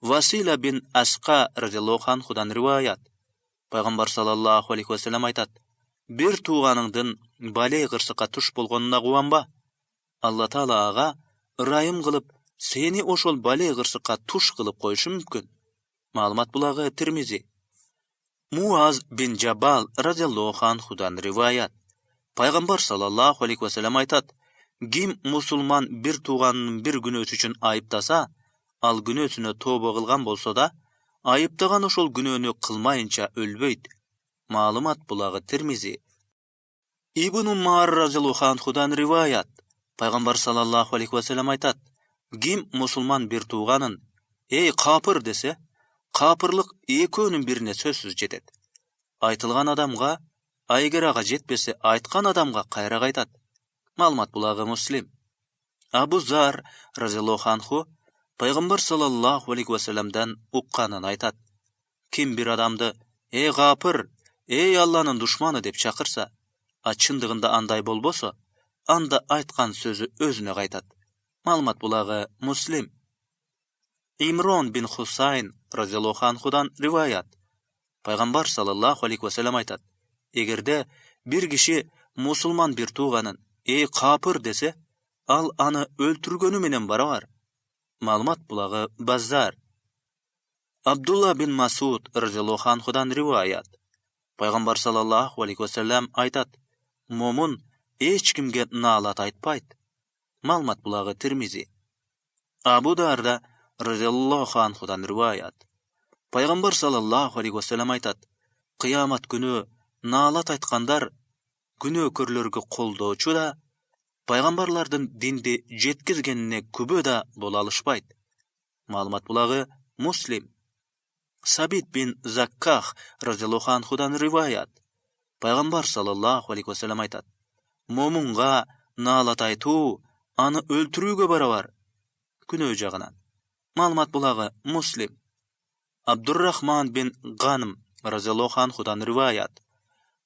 Васила бин Асқа разияллаху анхудан риваят. Пайгамбар саллаллаху алейхи ва саллям айтат: Бир тууганыңдын балей кырсыкка туш болгонуна кубанба. Алла Таала ага ырайым кылып, сени ошол балей кырсыкка туш кылып коюшу мүмкүн. Маалымат булагы Тирмизи. Муаз бин Жабал разияллаху анхудан риваят. Пайгамбар саллаллаху алейхи ва саллям айтат: Ким мусулман бир тууганын бир күнөөсү үчүн айыптаса, ал күнөөсүнө тобо кылган болсо да, айыптаган ошол күнөөнү кылмайынча өлбөйт. Маалымат булагы Тирмизи. Ибн Умар разияллаху анхудан риваят. Пайгамбар саллаллаху алейхи ва саллям айтат: Ким мусулман бир тууганын "Эй капыр" десе, капырлык экөөнүн бирине сөзсүз жетет. Айтылган адамга, эгер ага жетпесе, айткан адамга кайра кайтат. Маалымат булагы Муслим. Абу Зар разияллаху анху Пайгамбар саллаллаху алейхи ва салламдан укканын айтат: Ким бир адамды "Эй капыр, эй Алланын душманы" деп чакырса, а чындыгында андай болбосо, анда айткан сөзү өзүнө кайтат. Маалымат булагы Муслим. Имрон бин Хусайн разияллаху анхудан риваят. Пайгамбар саллаллаху алейхи ва саллям айтат: Эгерде бир киши мусулман бир тууганын "Эй капыр" десе, ал аны өлтүргөнү менен барабар. Маалымат булагы Баззар. Абдулла бин Масуд разияллаху анхудан риваят. Пайгамбар саллаллаху алейхи ва саллям айтат: Момун эч кимге наалат айтпайт. Маалымат булагы Тирмизи. Абу Дарда разияллаху анхудан риваят. Пайгамбар саллаллаху алейхи ва саллям айтат: Кыямат күнү наалат айткандар күнөөкөрлөргө колдоочу да, пайгамбарлардын динди жеткизгенине күбө да боло алышпайт. Маалымат булагы Муслим. Сабит бин Закках разияллаху анхудан риваят. Пайгамбар саллаллаху алейхи ва саллям айтат: Момунга наалат айтуу аны өлтүрүүгө барабар, күнөө жагынан. Маалымат булагы Муслим. Абдуррахман бин Ганым разияллаху анхудан риваят.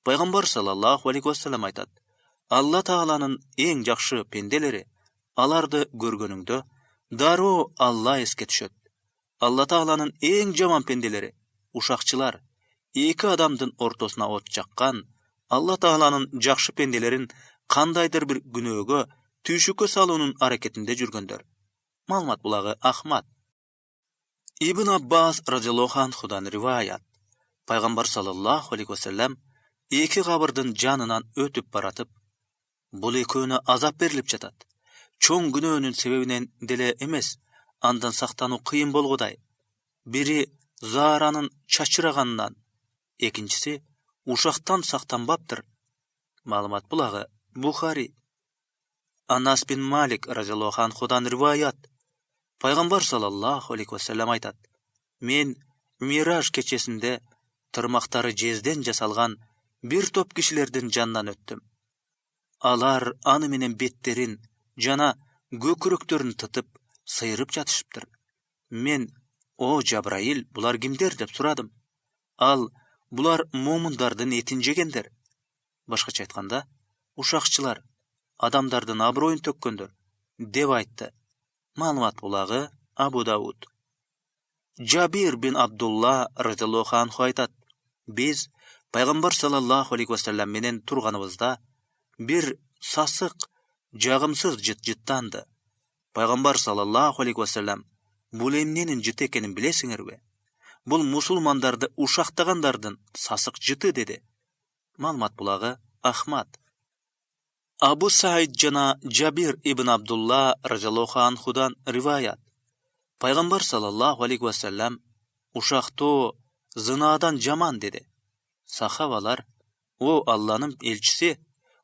Пайгамбар саллаллаху алейхи ва саллям айтат: Алла Тааланын эң жакшы пенделери аларды көргөнүңдө Daroo Allah esке düşöt. Allah Taala'nın eң jaman pendeleri, uşakçılar, iki adamdın ortasına ot jakkan, Allah Taala'nın jakşı pendelerin kandaydır bir günögö, tüşükö salunun hareketinde jürgönдөр. Malmat bulagı Ahmad. İbn Abbas radhiyallahu anhudan rivayat. Peygamber sallallahu aleyhi ve sellem iki kabırdın canından ötüp baratıp, bul eköne azap berilip jatat. Çoğun günöөнün sebebinen dele emes, andan saktanu kıyın bolguday. Biri zaranın çaçıragandan, ekincisi uşaktan saktanbaptır. Malumat bulagı Bukhari. Anas bin Malik radhiyallahu anhudan rivayat. Peygamber sallallahu aleyhi ve sellem aytat. Men Miraj keçesinde tırmaktары jezden jasalgan bir top kişilerden jandan öttüm. Alar anı menen betterin jana göküröktörin tıtıp sıyırıp jatışıptır. Men, o Jabrail, bular kimder dep suradım. Al, bular momundardın etin jegender. Başkaça aytkanda, uşakçılar, adamdardın abroyun tökkönдөр, dep aytты. Malumat bulagı Abu Davud. Jabir bin Abdullah radhiyallahu anhu aytat. Biz Peygamber sallallahu aleyhi ve sellem menen turganыбызda bir sasık, jagımsız jıt jıttandı. Peygamber sallallahu aleyhi ve sellem bul emnenin jıt ekenin bilesiňerbi? Bul musulmandardy uşaktagandardyn sasık jıtı dedi. Malumat bulagı Ahmad. Abu Said jana Jabir ibn Abdullah radhiyallahu anhudan rivayat. Peygamber sallallahu aleyhi ve sellem uşakto zinadan jaman dedi. Sahabalar, o Allah'ın elçisi,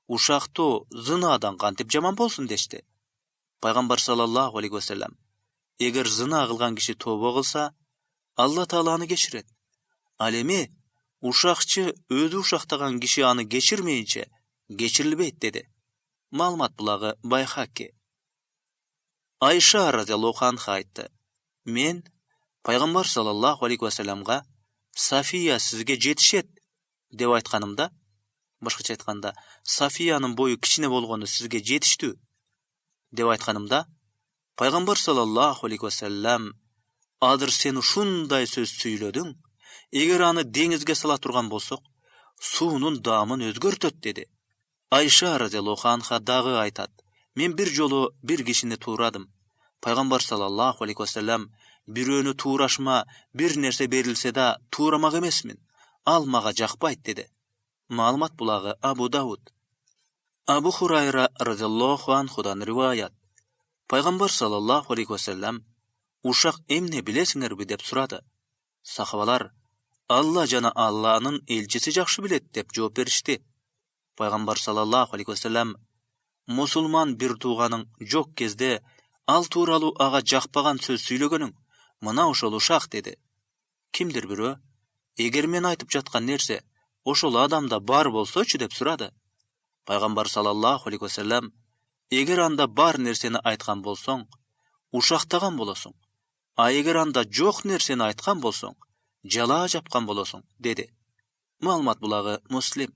uşakto zinadan kantip jaman bolsun deşti. Peygamber sallallahu aleyhi ve sellem, eger zina kılgan kişi toba kılsa, Allah Taala'nı geçiret. Alemi, uşakçı özü uşaktagan kişi anı geçirmeyince, geçirilbeyt dedi. Malumat bulagı Bayhaqi. Ayşa radhiyallahu anha aytdı. Men, Peygamber sallallahu aleyhi ve sellemga, Safiya sizge jetişet, dep aytkanımda, başkaça aytkanda, Safiya'nın boyu kiçine bolgonu sizge jetiştü, dep aytkanımda, Peygamber sallallahu aleyhi ve sellem, adır seni şunday söz süylödüň, eger anı dengizge sala turgan bolsok, suunun damın özgörtöt dedi. Ayşa radhiyallahu anha dağı aytat. Men bir jolu bir kişini tuğradım. Peygamber sallallahu aleyhi ve sellem biröөнü tuğraşma bir nerse berilse da tuğramak emesmin. Almaga jakpayt dedi. Malumat bulagı Abu Davud. Abu Hurayra radhiyallahu anhudan rivayat. Peygamber sallallahu aleyhi ve sellem uşak emne bilesiňerbi dep surady. Sahabalar Allah jana Allah'ın elçisi jakşı bilet dep jogap berişdi. Peygamber sallallahu aleyhi ve sellem musulman bir tuğanın jok kezde al tuuralı ağa jakpagan söz süylögönüň mına oşol uşak dedi. Kimdir biri? Eger men aytıp jatkan nerse oşol adamda bar bolsoçu dep surady. Peygamber sallallahu aleyhi ve sellem eger anda bar nerseni aytkan bolsoň uşaktagan bolasyň. A eger anda jok nerseni aytkan bolsoň jala japkan bolasyň dedi. Malumat bulagı Muslim.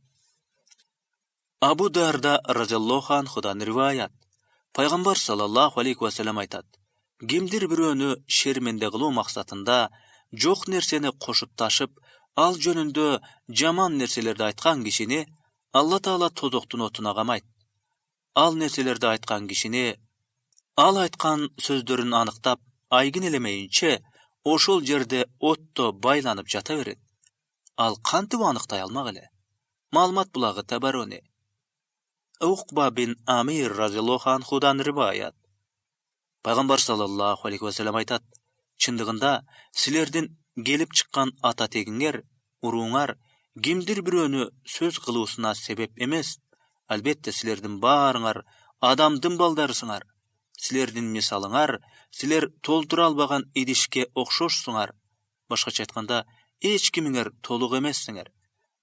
Abu Darda radhiyallahu anhudan rivayat. Peygamber sallallahu aleyhi ve sellem aytat. Kimdir biröөнü şermende kılуу maksatında jok nerseni koşup taşıp al jönündö jaman nerselerdi aytkan kişini Allah Taala tozoktun otuna gamayt. Al nerselerdi aytkan kişini al aytkan sözdörün anıktap aygın elemeyinçe oşol jerde otto baylanyp jata beret. Al kantyp anıktay almak ele. Malumat bulagı Tabarani. Uqba bin Amir radhiyallahu anhudan rivayat. Peygamber sallallahu aleyhi ve sellem aytat. Çındığında silerden gelip çıkan ata tegiňer, uruňar, kimdir biröөнü söz kılıusuna sebep emes. Albette silerden baryňar adamdyn baldarysyňar. Silerden misalyňar, siler toltura albagan idişke okşoşsuňar. Başkaça aytkanda, hiç kimiňer toluk emessiňer.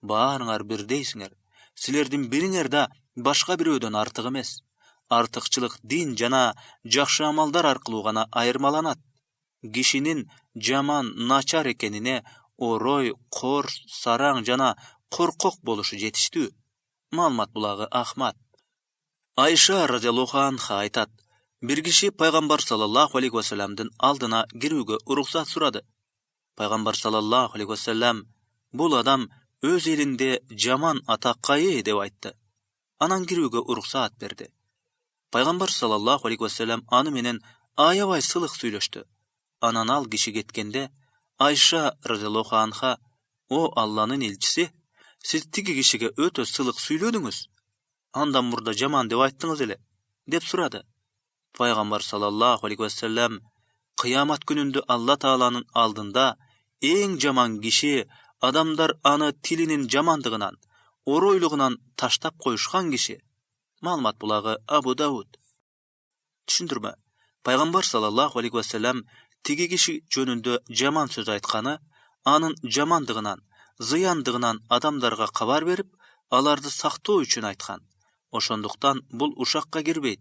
Baryňar birdeýsiňer. Silerden biriňer da başka birööden artık emes. Artıkçılık din jana jakşı amaldar arkılуу gana ayırmalanat. Kişinin jaman naçar ekenine oroy, kor, saraň jana korkok boluşu jetişdi. Malumat bulagı Ahmad. Ayşa radhiyallahu anha aytat. Bir kişi Peygamber sallallahu aleyhi ve sellem'den aldına girүүgө ruhsat suradı. Peygamber sallallahu aleyhi ve sellem bul adam öz elinde jaman atakka ие dep aytdı. Anan girүүgө ruhsat berdi. Peygamber sallallahu aleyhi ve sellem anı menen ayabay sılık süйлöştü. Anan al kişi getkende Ayşa radhiyallahu anha o Allah'ın elçisi siz tigi kişige ötö sılık süylödüңüz. Andan burada jaman dep aytdyňyz ele dep suradı. Peygamber sallallahu aleyhi ve sellem kıyamet gününde Allah Taala'nın aldında en jaman kişi adamlar anı tilinin jamandygынан, oroylugынан taştap koyuşkan kişi. Malmat bulağı Abu Davud. Düşündürme. Peygamber sallallahu aleyhi ve sellem tigi kişi jönünde jaman söz aytkanı, anın jamandygынан, zıyandygынан adamlarga kabar berip, alardı saktoo üçün aytkan. Oşonduktan bul uşakka girbeyt.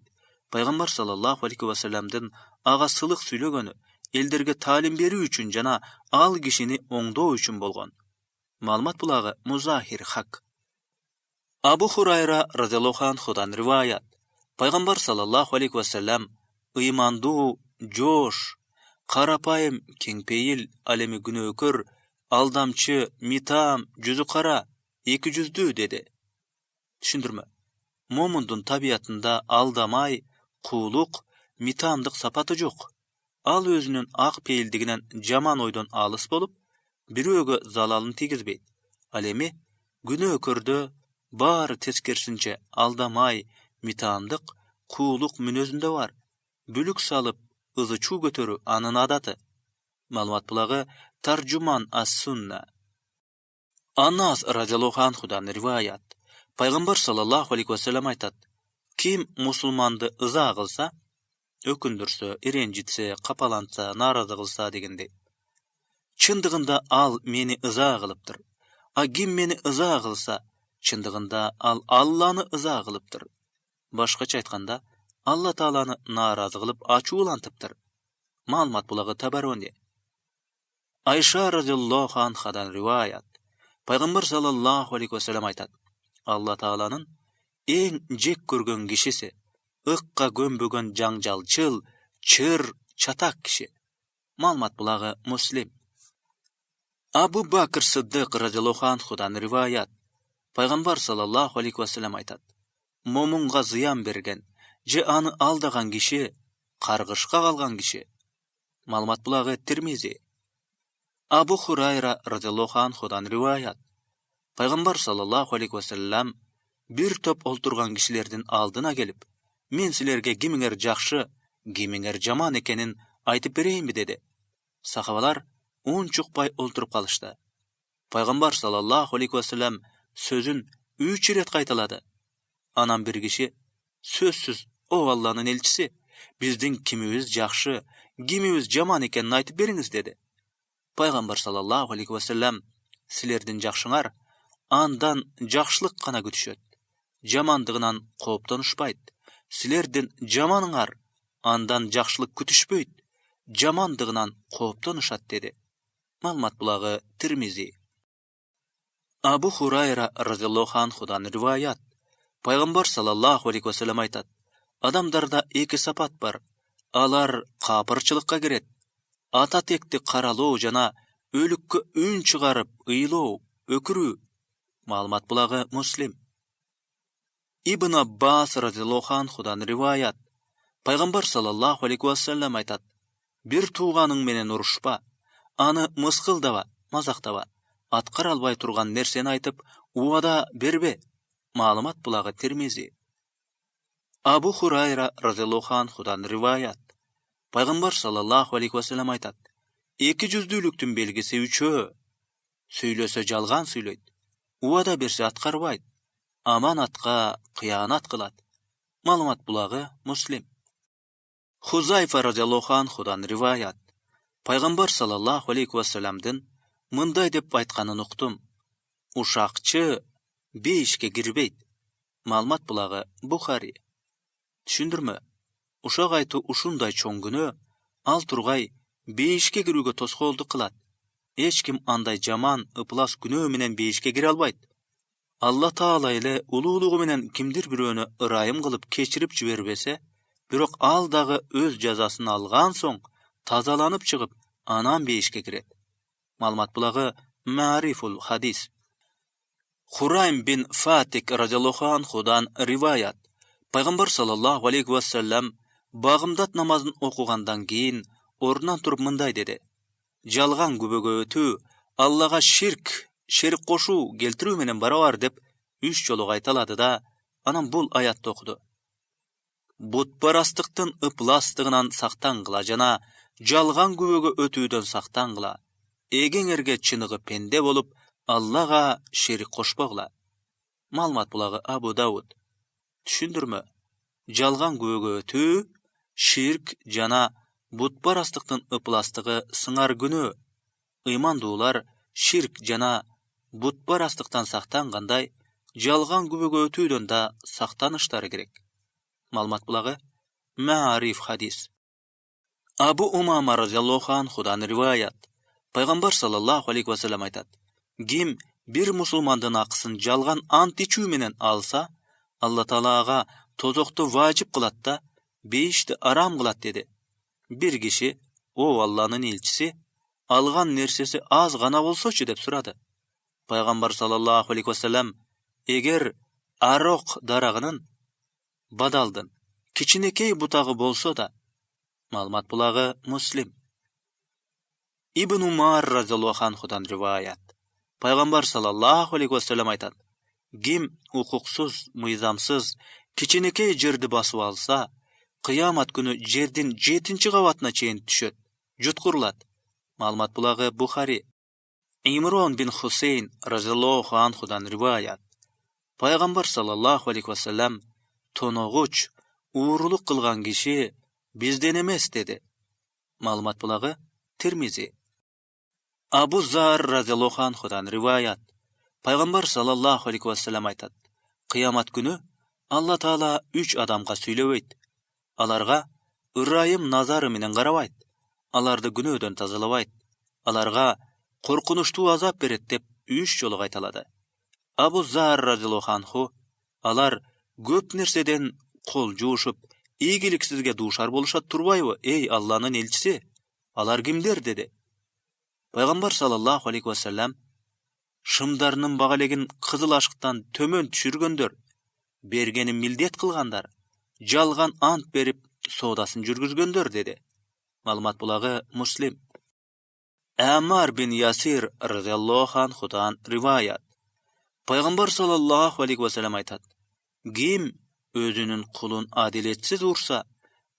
Peygamber sallallahu aleyhi ve sellem'den ağa sılık süylөгөнü, elderge talim berүү üçün jana al kişini oňdoo üçün bolgon. Malmat bulağı Muzahir Hak. Abu Hurayra radhiyallahu anhudan rivayat. Peygamber sallallahu aleyhi ve sellem ıymandu, joş, karapayım, kengpeyil, alemi günökür, aldamçı, mitam, yüzü kara, 200'dü dedi. Düşündürme. Momundun tabiatında aldamay, kuuluk, mitamdık sapatı jok. Al özünün ak peyildiginen jaman oydan alыс bolup, biröge zalalın tigizbeyt. Alemi günökürdü bar teskersinçe aldamay, mitamdık, kuuluk münözünde var. Bülük salıp, ızı çuu götörü anın adatı. Malumat bulağı Tarjuman as-Sunna. Anas radhiyallahu anhudan rivayat. Peygamber sallallahu aleyhi ve sellem aytat. Kim musulmandı ıza kılsa, ökündürse, irencitse, kapalantsa, narazı kılsa degende. Çındığında al meni ıza kılıptır. A kim meni ıza kılsa, çındığında al Allah'ını ıza kılıptır. Başkaça aytkanda, Allah Taala'nı narazı kılıp açuulantıptır. Malmat bulağı Tabarani. Ayşa radhiyallahu anhadan rivayat. Peygamber sallallahu aleyhi ve sellem aytat. Allah Taala'nın en jek görgön kişisi, ıkka gömbögön janjalçıl, çır, çatak kişi. Malmat bulağı Muslim. Abu Bakr Sıddık radhiyallahu anhudan rivayat. Peygamber sallallahu aleyhi ve sellem aytat. Momunga ziyan bergen, je anı aldagan kişi, kargışka kalgan kişi. Malmat bulağı Tirmizi. Abu Hurayra radhiyallahu anhudan rivayat. Peygamber sallallahu aleyhi ve sellem bir top olturgan kişilerden aldına gelip, men silerge gimiňer jakşı, gimiňer jaman ekenin aytyp bereyinmi dedi. Sahabalar onçukpay olturup kalıştı. Peygamber sallallahu aleyhi ve sellem sözün 3 ret kaytaladı. Anam bir kişi, sözsüz o Allah'ın elçisi, bizdin kimimiz jakşı, kimimiz jaman ekenini aytyp beriňiz dedi. Peygamber sallallahu aleyhi ve sellem silerdin jakşıňar, andan jakşılık gana gütüşöt. Jamandygынан koptan uçpayt. Silerdin jamanyňar, andan jakşılık gütüşpeyt. Jamandygынан koptan uçat dedi. Malmat bulağı Tirmizi. Abu Hurayra radhiyallahu anhudan rivayat. Peygamber sallallahu aleyhi ve sellem aytat. Adamdarda iki sapat bar. Alar kapırçılıkka giret. Ata tekti karaloo jana ölükke ün çıgarıp ıyloo, ökürүү. Malumat bulağı Muslim. İbn Abbas radhiyallahu anhudan rivayat. Peygamber sallallahu aleyhi ve sellem aytat. Bir tuğanyň menen uruşpa, anı mıskıldaba, mazaktaba, atkar albay turgan nerseni aytıp, uwada berbe. Malumat bulağı Tirmizi. Abu Hurayra radhiyallahu anhudan rivayat. Peygamber sallallahu aleyhi ve sellem aytat. 200'lüktün belgisi 3'ü. Söylese jalgan söyleyt. Uwada berse atkarbayt. Amanatga kıyanat kılat. Malumat bulağı Muslim. Huzayfa radhiyallahu anhudan rivayat. Peygamber sallallahu aleyhi ve sellem'den mınday dep aytkanyn uktum. Uşakçı beýişke girbeyt. Malumat bulağı Bukhari. Düşündürme. Uşak aytı uşunday çoň günü, al turgay beýişke girүүgө toskoldu kılat. Eç kim anday jaman, ıplas günü menen beýişke gire albayt. Allah Taala ile ululuğu menen kimdir biröni ırayım kılıp keçirip jiberbese, Бирок ал дагы өз жазасын алган соң тазаланып чыгып, анан бейишке кирет. Маалымат булагы Маарифул хадис. Хурайм бин Фатик радиаллаху анхудан риваят. Пайгамбар саллаллаху алейхи ва саллям багымдат намазын окугандан кийин ордунан туруп мындай деди: жалган күбөгө өтүү Аллага ширк кошуу келтирүү менен барабар деп 3 жолу кайталады да, анан бул аятты окуду. Бутпарастыктын ыпластыгынан сактангыла жана жалган күбөгө өтүүдөн сактангыла. Эгеңерге чыныгы пенде болуп, Аллага ширк кошпогула. Маалымат булагы Абу Дауд. Түшүндүрмө: жалган күбөгө өтүү, ширк жана бутпарастыктын ыпластыгы сыңар күнөө. Ыймандуулар ширк жана бутпарастыктан сактангандай, жалган күбөгө өтүүдөн да сактаныштары керек. Маалымат булагы Маариф хадис. Абу Умама радиаллаху анхудан риваят. Пайгамбар саллаллаху алейхи ва саллям айтат: ким бир мусулмандын акысын жалган ант ичүү менен алса, Алла Таалага тозокту важип кылат да, бейишти арам кылат деди. Бир киши: "О Алланын элчиси, алган нерсеси аз гана болсочу?" деп сурады. Пайгамбар саллаллаху алейхи ва саллям: "Эгер арок дарагынын, бадалдын кичинекей бутагы болсо да." Маалымат булагы Муслим. Ибн Умар радиаллаху анхудан риваят. Пайгамбар саллаллаху алейхи ва саллям айтат: ким укуксуз, мыйзамсыз кичинекей жерди басып алса, кыямат күнү жердин 7-чи кабатына чейин түшөт, жуткурулат. Маалымат булагы Бухари. Имрон бин Хусейн радиаллаху анхудан риваят. Пайгамбар саллаллаху алейхи ва саллям: тоногуч, уурулук кылган киши бизден эмес деди. Маалымат булагы Тирмизи. Абу Зар радиаллаху анхудан риваят. Пайгамбар саллаллаху алейхи ва саллям айтат: кыямат күнү Алла Таала 3 адамга сүйлөбөйт. Аларга ырайым назары менен карабайт. Аларды күнөөдөн тазалабайт. Аларга коркунучтуу азап берет деп 3 жолу кайталады. Абу Зар радиаллаху анху: алар көп нерседен кол жуушуп, ийгиликсизге дуушар болушат турбайбы, эй Алланын элчиси? Алар кимдер деди. Пайгамбар саллаллаху алейхи ва саллям: шымдарынын багалегин кызыл ашыктан төмөн түшүргөндөр, бергенин милдет кылгандар, жалган ант берип соодасын жүргүзгөндөр деди. Маалымат булагы Муслим. Амар бин Ясир радиаллаху анхудан риваят. Пайгамбар саллаллаху алейхи ва саллям айтат: ким өзүнүн кулун адилетсиз урса,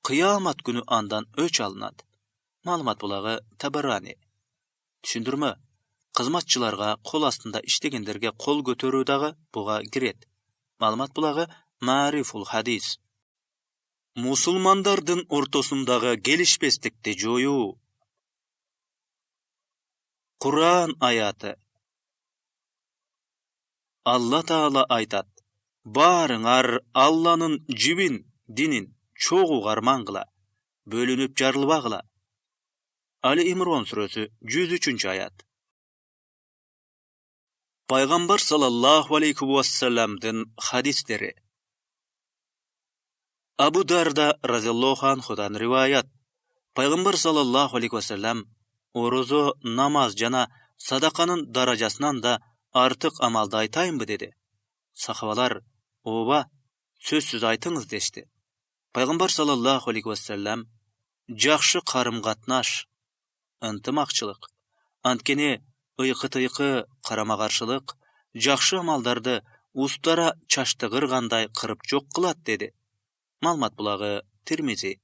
кыямат күнү андан өч алынат. Маалымат булагы Табарани. Түшүндүрмө: кызматчыларга кол астында иштегендерге кол көтөрүү дагы буга кирет. Маалымат булагы Маарифул хадис. Мусулмандардын ортосундагы келишпестикти жоюу. Кур'ан аяты. Алла Таала айтат: баарыңар Алланын жибин, динин чогуу кармангыла, бөлүнүп жарылбагыла. Али Имрон сүрөсү 103 аят. Пайгамбар саллаллаху алейхи ва салламдын хадистери. Абу Дарда радиаллаху анхудан риваят. Пайгамбар саллаллаху алейхи ва саллям орозо, намаз жана садаканын даражасынан да артык амалды айтайынбы деди. Сахабалар: ооба, сөзсүз айтыңыз дешти. Пайгамбар саллаллаху алейхи ва саллям: жакшы карым катнаш, ынтымакчылык, анткени ыйкы-тыйкы, карама-каршылык жакшы амалдарды устара чачты кыргандай кырып жок кылат деди. Маалымат булагы Тирмизи.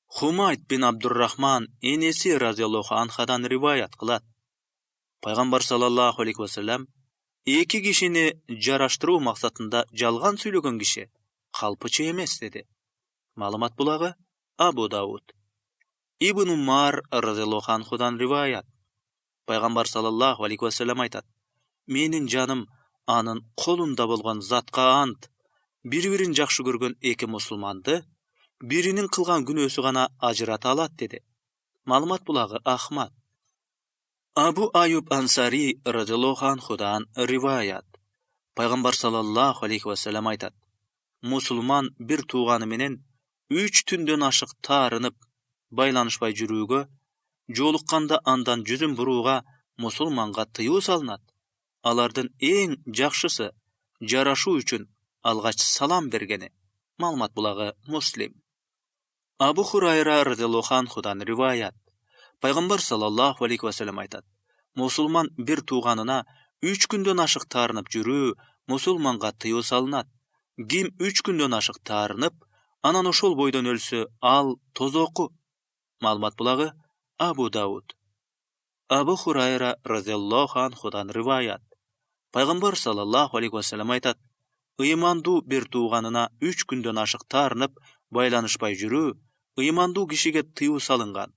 Хумайт бин Абдуррахман энеси радиаллаху анхадан риваят кылат. Пайгамбар саллаллаху алейхи ва саллям: эки кишини жараштыруу максатында жалган сүйлөгөн киши калпычы эмес деди. Маалымат булагы Абу Дауд. Ибн Умар радиаллаху анхудан риваят. Пайгамбар саллаллаху алейхи ва саллям айтат: менин жаным анын колунда болгон затка ант, бири-бирин жакшы көргөн эки мусулманды биринин кылган күнөөсү гана ажырата алат деди. Маалымат булагы Ахмад. Абу Аюб Ансари радиаллаху анхудан риваят. Пайгамбар саллаллаху алейхи ва саллям айтат: мусулман бир тууганы менен 3 түндөн ашык таарынып байланышпай жүрүүгө, жолукканда андан жүзүн бурууга мусулманга тыюу салынат. Алардын эң жакшысы жарашуу үчүн алгач салам бергени. Маалымат булагы Муслим. Абу Хурайра радиаллаху анхудан риваят. Пайгамбар саллаллаху алейхи ва саллям айтат: мусулман бир тууганына 3 күндөн ашык таарынып жүрүү мусулманга тыюу салынат. Ким 3 күндөн ашык таарынып, анан ошол бойдон өлсө, ал тозоку. Маалымат булагы Абу Дауд. Абу Хурайра радиаллаху анхудан риваят. Пайгамбар саллаллаху алейхи ва саллям айтат: ыймандуу бир тууганына 3 күндөн ашык таарынып байланышпай жүрүү ыймандуу кишиге тыюу салынган.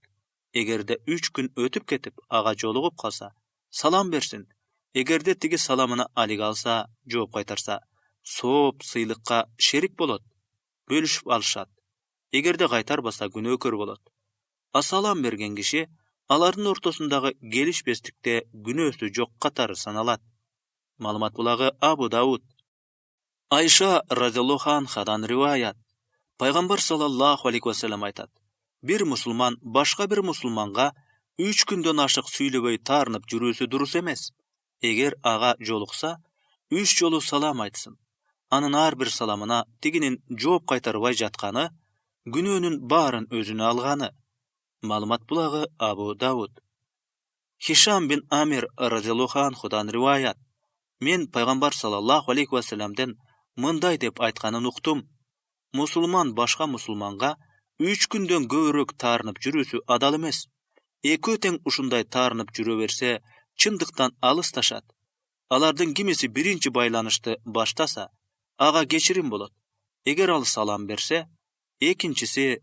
Эгерде 3 күн өтүп кетип, ага жолугуп калса, салам берсин. Эгерде тиги саламына алиге алса, жооп кайтарса, сооп сыйлыкка шерик болот, бөлүшүп алышат. Эгерде кайтарбаса, күнөөкөр болот. А салам берген киши алардын ортосундагы келишпестикте күнөөсү жок катары саналат. Маалымат булагы Абу Дауд. Айша радиаллаху анхадан риваят. Пайгамбар саллаллаху алейхи ва саллям айтат: бир мусулман башка бир мусулманга 3 күндөн ашык сүйлөбөй таарынып жүрүүсү дурус эмес. Эгер ага жолукса, 3 жолу салам айтсын. Анын ар бир саламына тигинин жооп кайтарбай жатканы, күнөөнүн баарын өзүнө алганы. Маалымат булагы Абу Дауд. Хишам бин Амир радиаллаху анхудан риваят. Мен пайгамбар саллаллаху алейхи ва саллямдын мындай деп айтканын уктум: мусулман башка мусулманга 3 күндөн көбүрөөк таарынып жүрүүсү адал эмес. Экөө тең ушундай таарынып жүрө берсе, чындыктан алысташат. Алардын кимиси биринчи байланышты баштаса, ага кечирим болот. Эгер ал салам берсе, экинчиси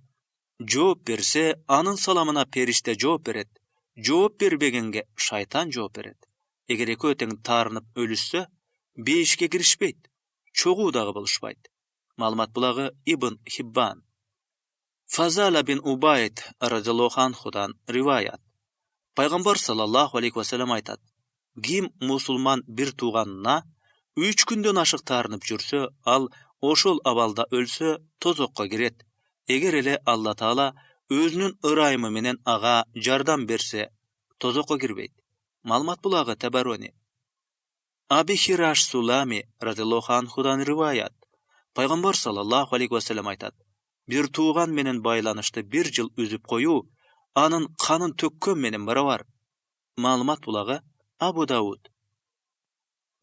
жооп берсе, анын саламына периште жооп берет. Жооп бербегенге шайтан жооп берет. Эгер экөө тең таарынып өлүшсө, бейишке киришпейт, чогуу дагы болушпайт. Маалымат булагы Ибн Хиббан. Фазала бин Убайд радиаллаху анхудан риваят. Пайгамбар саллаллаху алейхи ва саллям айтат: ким мусулман бир тууганына 3 күндөн ашык таарынып жүрсө, ал ошол абалда өлсө, тозокко кирет. Эгер эле Алла Таала өзүнүн ырайымы менен ага жардам берсе, тозокко кирбейт. Маалымат булагы Табарони. Аби Хираш Сулами радиаллаху анхудан риваят. Пайгамбар саллаллаху алейхи ва саллям айтат: бир тууган менен байланышты бир жыл үзүп коюу анын канын төккөн менен барабар. Маалымат булагы Абу Дауд.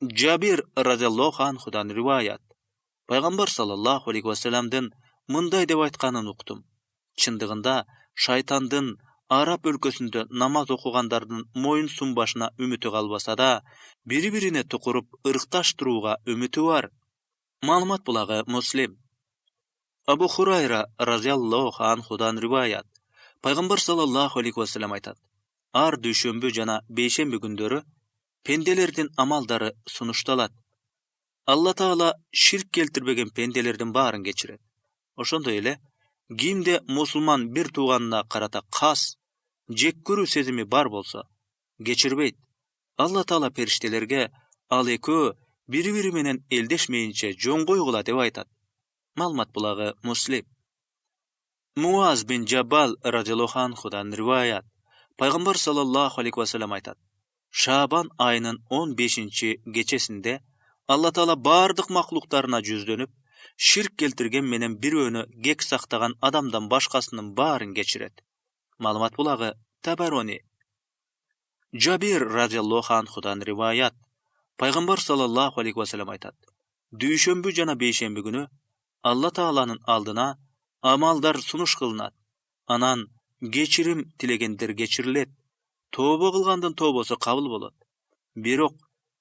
Джабир радиаллаху анхудан риваят. Пайгамбар саллаллаху алейхи ва саллямдын мындай деп айтканын уктум: чындыгында шайтандын Араб өлкөсүндө намаз окугандардын моюн сумбашына үмүтү калбаса да, бири-бирине тукуруп ыркташтырууга үмүтү бар. Маалымат булагы Муслим. Абу Хурайра радиаллаху анхудан риваят. Пайгамбар саллаллаху алейхи ва саллям айтат: ар дүйшөмбү жана бейшемби күндөрү пенделердин амалдары сунушталат. Алла Таала ширк келтирбеген пенделердин баарын кечирет. Ошондой эле, кимде мусулман бир тууганына карата кас, жек көрүү сезими бар болсо, кечирбейт. Алла Таала периштелерге ал экөө бири-бири менен элдешмейинче жөн койгула деп айтат. Маалымат булагы Муслим. Муаз бин Джабал радиаллаху анхудан риваят. Пайгамбар саллаллаху алейхи ва саллям айтат: Шабан айынын 15-чи кечесинде Алла Таала бардык маклуктарына жүздөнүп, ширк келтирген менен бирөөнү кек сактаган адамдан башкасынын баарын кечирет. Маалымат булагы Табарони. Джабир радиаллаху анхудан риваят. Пайгамбар саллаллаху алейхи ва саллям айтат: дүйшөмбү жана бейшемби күнү Алла Тааланын алдына амалдар сунуш кылынат. Анан кечирим тилегендер кечирилет. Тобо кылгандын тобосу кабыл болот. Бирок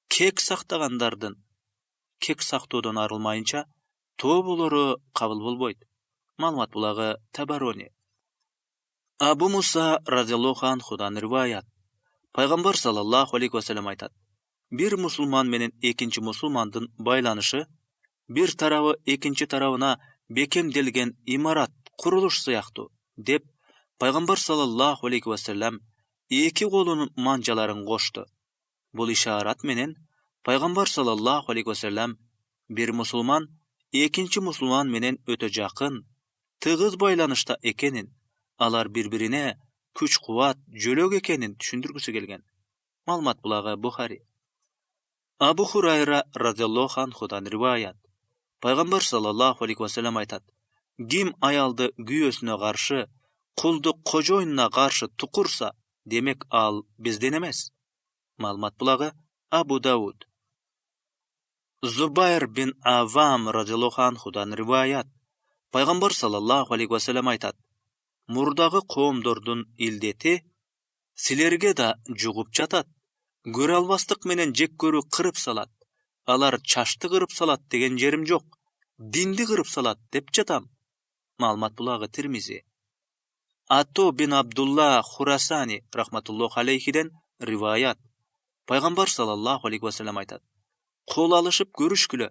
кек сактагандардын кек сактоодон арылмайынча тоболору кабыл болбойт. Маалымат булагы Табарони. Абу Муса радиаллаху анхудан риваят. Пайгамбар саллаллаху алейхи ва саллям айтат: бир мусулман менен экинчи мусулмандын байланышы бир тарабы экинчи тарабына бекемделген имарат, курулуш сыяктуу деп Пайгамбар саллаллаху алейхи ва саллям эки колунун манжаларын кошту. Бул ишарат менен Пайгамбар саллаллаху алейхи ва саллям бир мусулман экинчи мусулман менен өтө жакын, tığız baylanışta ekenin, alar birbirine küç-kuwat, jölök ekenin düşündürgüsü gelgen. Malmat bulagy Buhari. Abu Hurayra radhiyallahu anhudan riwayat. Paýgambar sallallahu aleyhi we sellem aytat: "Kim ayaldy güýösüne garşy, kuldy kojoýununa garşy tukursa, demek al bizden emes." Malmat bulagy Abu Dawud. Zubayr bin Avam radhiyallahu anhudan riwayat. Paýgambar sallallahu aleyhi we sellem aytat: "Murdagy kowumdordun ildeti silerge da jugup jatat. Göre albastyk menen jekgörü kırıp salat. Alar çaşty kırıp salat degen jerim jok. Dindi kırıp salat dep jatam." Malmat bulagy Tirmizi. Ato bin Abdullah Khurasani rahmatullohi aleyhiden riwayat. Paýgambar sallallahu aleyhi we sellem aytat: "Kol alyşyp görüşgüle,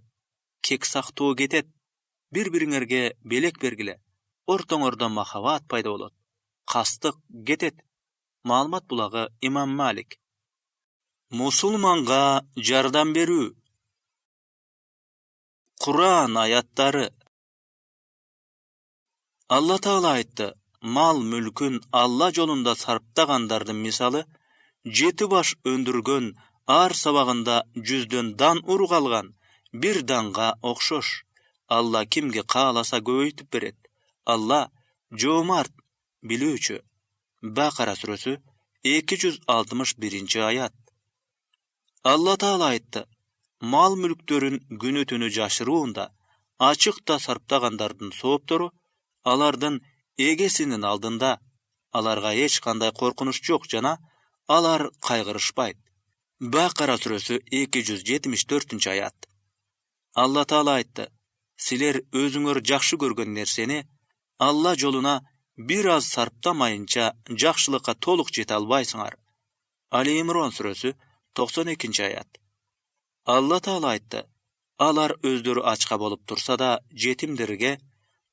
kek saktoo getet. Bir-biriňerge belek bergile. Ortaňorda mahabat paýda bolat. Kastyk getet." Malmat bulagy Imam Malik. Musulmanga jardam berүү. Kur'an ayattary. Allah Taala aýtdy: "Mal mülkün Allah jolunda sarptagandardyň misaly, 7 baş öndürgön ar sabagynda 100den dan urug algan bir danга okşoş. Allah kimge kalasa göýtüp beret. Allah jomart, bilүүçü." Bakara suresi 261-nji ayat. Allah Taala aýtdy: "Mal mülktörün günütünü jaşyruunda açykda sarptagandardyň sooptoru alardyň egesinin aldynda, alarga hiç kanday korkunuş jok jana alar kaygırışpayt." Bakara suresi 274-nji ayat. Allah Taala aýtdy: "Siler özüňөр jakşy görgen nerseni Allah joluna bir az sarptamayınca jakşylykka toluk jete albaysyňar." Ali İmran suresi 92-nji ayat. Allah Taala aýtdy: "Alar özleri açka bolup tursa da jetimlerge,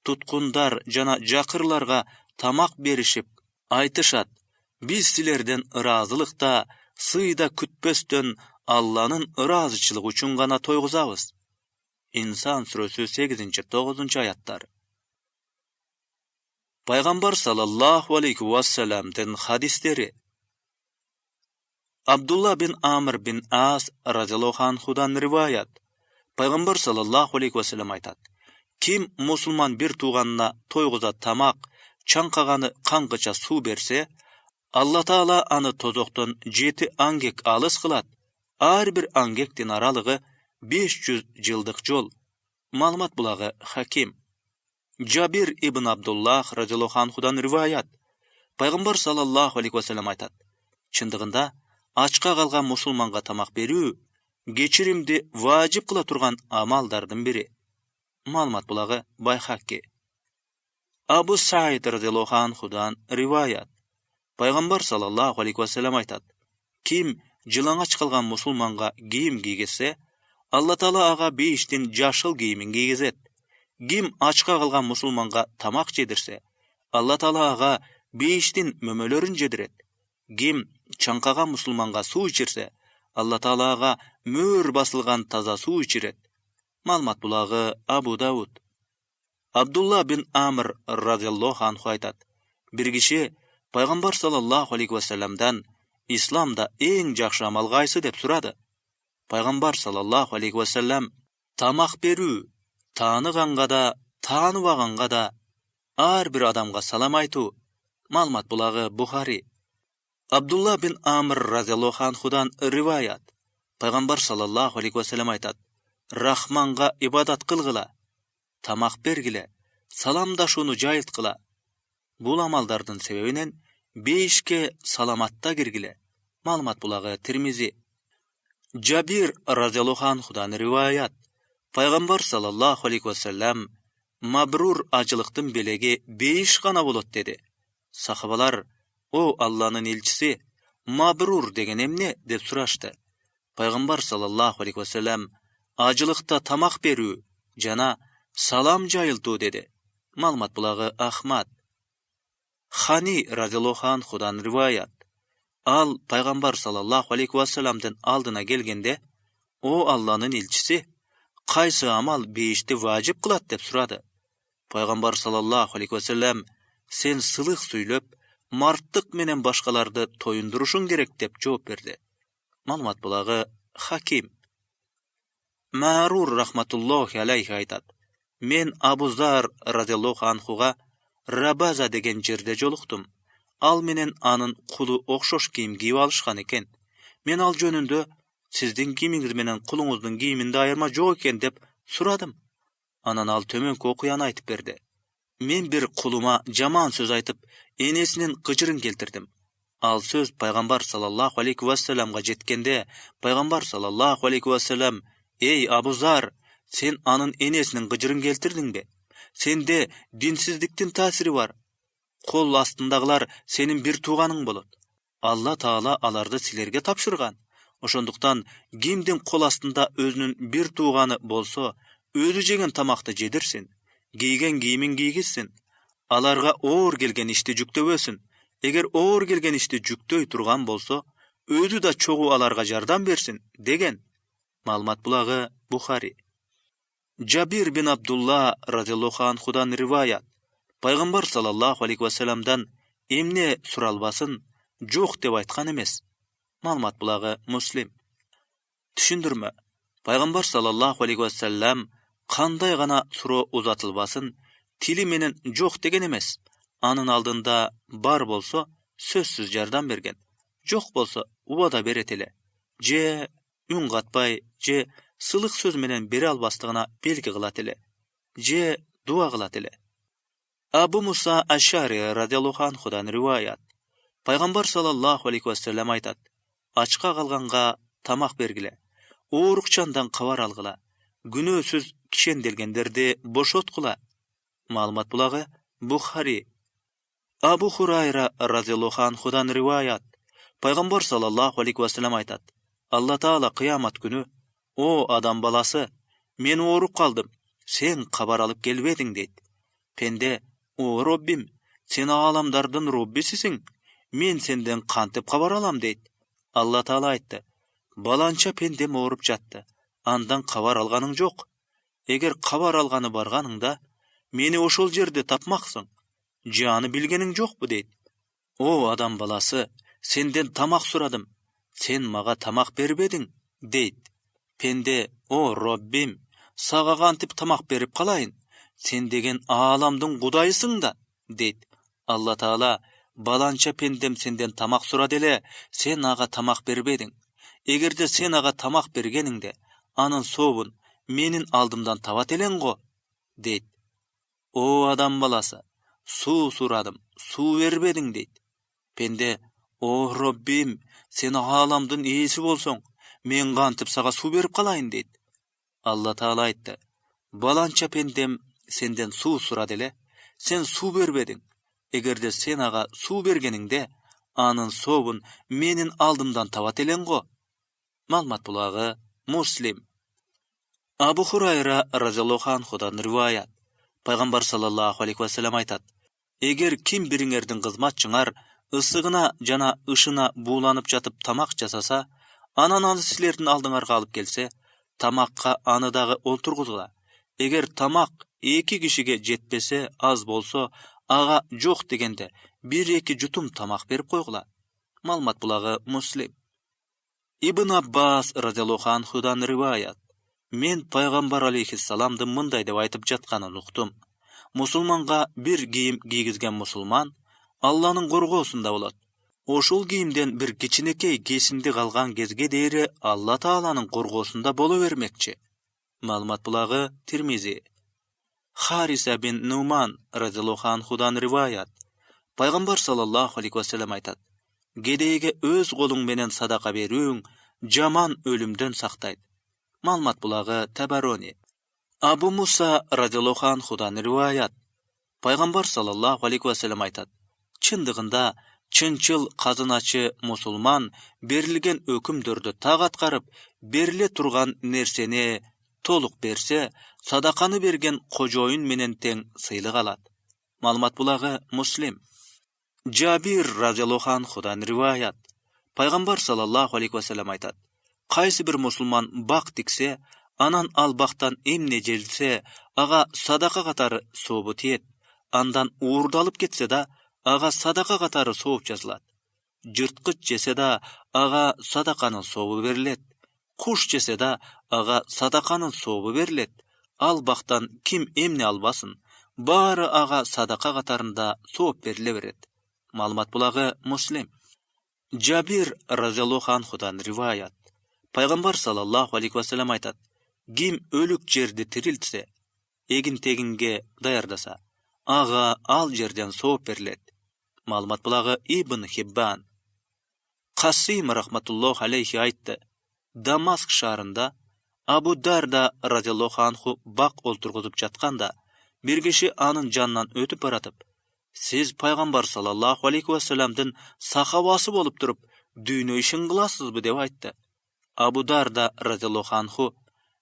tutkundar jana jakyrlarga tamak berişip aýtyşat: Biz silerden ırazılykda, syýda kütbesden Allah'nın ırazyçylygy üçin gana toýguzabys." İnsan suresi 8-9 ayatlar. Paýgambar sallallahu aleyhi we sellem'den hadisleri. Abdullah bin Amr bin As radhiyallahu anhudan riwayat. Paýgambar sallallahu aleyhi we sellem aýtat: "Kim musulman bir tuğanyna toýguza tamak, çankagany kangyça suw berse, Allah Taala any tozokdan 7 angek alys kılat. Ar bir angekden aralygy 500 jyldyk jol." Malmat bulagy Hakim. Jabir ibn Abdullah radhiyallahu anhudan riwayat. Paýgambar sallallahu aleyhi we sellem aýtat: "Çyndygynda açka kalgan musulmanga tamak berүү geçirimdi wajib kıla turgan amallardan biri." Malmat bulagy Bayhaqi. Abu Sa'id radhiyallahu anhudan riwayat. Paýgambar sallallahu aleyhi we sellem aýtat: "Kim jylaňaç kalgan musulmanga giyim giygese, Allah Taala aga 5 jaşyl giyimin giygizet. Kim açka kalgan musulmanga tamak jedirse, Allah Taala aga 5 mömelerin jediret. Kim çankagan musulmanga suw içirse, Allah Taala aga mör basılgan taza suw içiret." Malmat bulagy Abu Dawud. Abdullah bin Amr radhiyallahu anhu aýtat: "Bir kişi Paýgambar sallallahu aleyhi we sellem'den İslamda eň jakşy amal gaýsy dep surady. Paýgambar sallallahu aleyhi we sellem tamak berүү, tanyganga da, tanybaganga da, ar bir adamga salam aýtуу." Malmat bulagy Buhari. Abdullah bin Amr radhiyallahu anhudan riwayat. Paýgambar sallallahu aleyhi we sellem aýtat: "Rahmanga ibadat kılgıla, tamak bergile, salamdaşuunu jaýyltgıla." Bul amallardan sebebinen 5 salamatda girgile. Malmat bulagy Tirmizi. Jabir radhiyallahu anhudan riwayat. Paýgambar sallallahu aleyhi we sellem mabrur ajylykdyn belegi 5 gana bolat dedi. Sahabalar: "O Allah'nın elçisi, mabrur degen emne?" dep suraşdy. Paýgambar sallallahu aleyhi we sellem ajylykda tamak berүү jana salam jaýyltуу dedi. Malmat bulagy Ahmad. Hani radhiyallahu anhudan riwayat. Al Paýgambar sallallahu aleyhi we sellem'den aldyna gelgende, "O Allah'nın elçisi, kaýsy amal 5 wajib kılat?" dep surady. Пайgambar sallallahu aleyhi ve sellem sen sılık söylöp, marttık menen başkalardı toyunduruşun gerek dep жооп berdi. Malumat bulagı Hakim. Ma'rur rahmatullahi aleyhi aytat. Men Abu Zar radiyallahu anhuga Rabaza degen jerde joluktum. Al menen anın kulu okşoş kiyim giyip alışkan eken. Men al jönündө sizdin kiyimiňiz menen kuluňuzdun giyiminde ayırma jok eken dep suradım. Anan al tömönki okuyan aytıp berdi. Men bir kuluma jaman söz aytıp enesinin gıcırın keltirdim. Al söz Peygamber sallallahu aleyhi ve sellem'ga jetkende Peygamber sallallahu aleyhi ve sellem "Ey Abu Zar, sen anın enesinin gıcırın keltirdin be? Sende dinsizliktin tasiri var. Kol astındagylar senin bir tuğanyň bolat. Allah Taala alarda silerge tapşyrgan. Oşonduktan kimdin kol astında özünün bir tuğany bolsa, özü jegen tamakty jedirsin. Giygen giyimin giygizsin. Alarga oor gelgen işti jüktöbösün. Eger oor gelgen işti jüktöy turgan bolsa, özü da çoğu alarga jardam bersin, degen. Malumat bulagı Bukhari. Jabir bin Abdullah radiyallahu anhudan rivayat. Peygamber sallallahu aleyhi ve sellem'dan emne suralbasın, jok dep aytkan emes. Malumat bulagı Muslim. Düşündürme. Peygamber sallallahu aleyhi ve sellem kanday gana suro uzatılbasın, tili menen jok degen emes. Anın aldında bar bolsa sözsüz jardam bergen. Jok bolsa ubada beretele. Je ün gatpay, je sılık söz menen beri albastygyna belgi kılat ele. Je dua kılat ele. Abu Musa Aş'ari radiyallahu anhudan rivayat. Peygamber sallallahu aleyhi ve sellem aytat. Açka kalganga tamak bergile. Oğurukçandan kavar algıla. Günösüz kişendelgenderdi boşotkula. Malumat bulagı Bukhari. Abu Hurayra radiyallahu anhudan rivayat. Peygamber sallallahu aleyhi ve sellem aytat. Allah Taala kıyamat günü, o adam balası, men oğuruk kaldım, sen kabar alıp gelbedin deydi. Pende, o Rabbim, sen alamdardın Rabbisisin, men senden kantip kabar alam deydi. Allah Taala aytdı. Balança pendem oğurup jattı. Andan kabar alganın jok. Eger kabar algany barganыңda, meni oşol jerde tapmaksın. Jany bilgenin jok bu deydi. O adam balası, senden tamak suradım. Sen maga tamak berbedin, deydi. Pende, o Rabbim, saga kantip tamak berip kalayın. Sen degen alamdın Kudayısın da, deydi. Allah Taala, balança pendem senden tamak suradele, sen aga tamak berbedin. Egerde sen aga tamak bergeningde, anın sobun menin aldımdan tavat elen go, deydi. O adam balası, su suradım, su verbedin, deydi. Pende, o Rabbim, sen alamdın iyisi bolsoň, men kantip saga su berip kalayın, deydi. Allah Taala aytdı. Balança pendem senden su suradele, sen su berbedin. Egerde sen aga su bergeningde, anın sobun menin aldımdan tavat elen go. Malumat bulagı Muslim. Abu Hurayra radiyallahu anhudan rivayat. Peygamber sallallahu aleyhi ve sellem aytat. Eger kim biriňerdiň gyzmatçyňar ısıgına jana ışına buulanıp jatıp tamak jasasa, anan аны sizlerden aldıňarga alıp gelse, tamakka аны dagı olturguzula. Eger tamak 2 kişige jetpese, az bolsa, aga jok degende 1-2 jutum tamak berip koygula. Malumat bulagı Muslim. İbn Abbas radiyallahu anhudan rivayat. Men Peygamber aleyhissalamdın mınday dep aytıp jatkanyn uktum. Musulmanga bir giyim giygizgen musulman, Allah'nın gorgosunda bolat. Oşul giyimden bir kiçinekey kesindi kalgan gezge değeri Allah Taala'nın gorgosunda boluvermekçi. Malumat bulagı Tirmizi. Harisa bin Numan radiyallahu anhudan rivayat. Peygamber sallallahu aleyhi ve sellem aytat. Gedeyge öz golun menen sadaka berüň jaman ölümden saktaydı. Malumat bulagı Tabaroni. Abu Musa radiyallahu anhudan rivayat. Peygamber sallallahu aleyhi ve sellem aytat. Çındığında çınçıl kazınaçı musulman berilgen ökümdördü tagat karıp berile turgan nerseni toluk berse sadakanı bergen kojoyun menen teň sıylyk alat. Malumat bulagı Muslim. Jabir radiyallahu anhudan rivayat. Peygamber sallallahu aleyhi ve sellem aytat. Qaysı bir musulman bak dikse, анан ал бактан эмне желсе, ага садака катары сообу тиет. Андан уурдалып кетсе да, ага садака катары сооп жазылат. Жырткыч жесе да, ага садаканын сообу берилет. Куш жесе да, ага садаканын сообу берилет. Ал бактан ким эмне албасын, баары ага садака катарында сооп бериле берет. Маалымат булагы Муслим. Жабир разияллаху анхудан риваят. Пайгамбар саллаллаху алейхи ва саллям айтат: ким өлүк жерди тирилтсе, эгин тегинге даярдаса, ага ал жерден сооп берилет. Маалымат булагы Ибн Хиббан. Касим рахматуллаху алейхи айтты: Дамаск шаарында Абу Дарда разияллаху анху бак олтургузуп жатканда, бир киши анын жанынан өтүп баратып: сиз пайгамбар саллаллаху алейхи ва салламдын сахабасы болуп туруп, дүйнө ишин кыласызбы деп айтты. Абу Дарда разияллаху анху: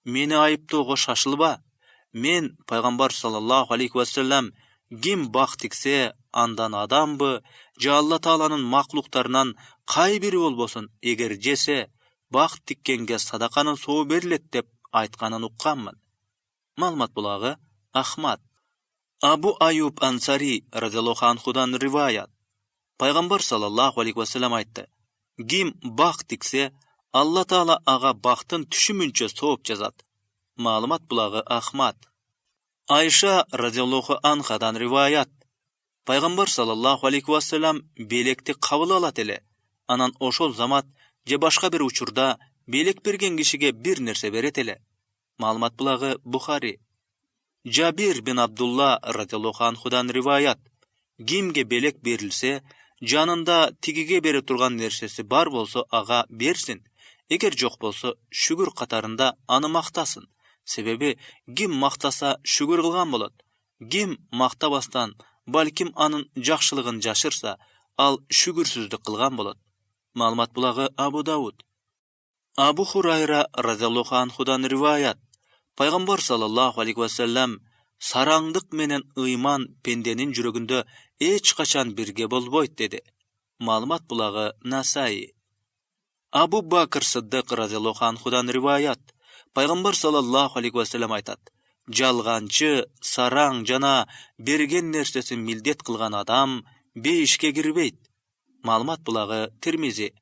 мени айыптоого шашылба. Мен пайгамбар саллаллаху алейхи ва саллям ким бак тиксе, андан адамбы, же Алла тааланын маклуктарынан кай бири болбосун, эгер жесе, бак тиккенге садаканын сообу берилет деп айтканын укканмын. Маалымат булагы Ахмад. Абу Аюб Ансари разияллаху анхудан риваят. Пайгамбар саллаллаху алейхи ва саллям айтты: ким бак тиксе, Алла таала ага бактын түшүмүнчө сооп жазат. Маалымат булагы Ахмад. Айша разияллаху анхадан риваят. Пайгамбар саллаллаху алейхи ва саллям белекти кабыл алат эле. Анан ошол замат же башка бир учурда белек берген кишиге бир нерсе берет эле. Маалымат булагы Бухари. Жабир бин Абдулла радиаллаху анхудан риваят. Кимге белек берилсе, жанында тигиге бере турган нерсеси бар болсо, ага берсин. Эгер жок болсо, шүгүр катарында аны мактасын. Себеби ким мактаса шүгүр кылган болот. Ким мактабастан, балким анын жакшылыгын жашырса, ал шүгүрсүздүк кылган болот. Маалымат булагы Абу Дауд. Абу Хурайра радиаллаху анхудан риваят. Пайгамбар саллаллаху алейхи ва саллям: сараңдык менен ыйман пенденин жүрөгүндө эч качан бирге болбойт деди. Маалымат булагы Насаи. Абу Бакр Сиддик радиаллаху анхудан риваят. Пайгамбар саллаллаху алейхи ва саллям айтат: жалганчы, сараң жана берген нерсесин милдет кылган адам бейишке кирбейт. Маалымат булагы Тирмизи.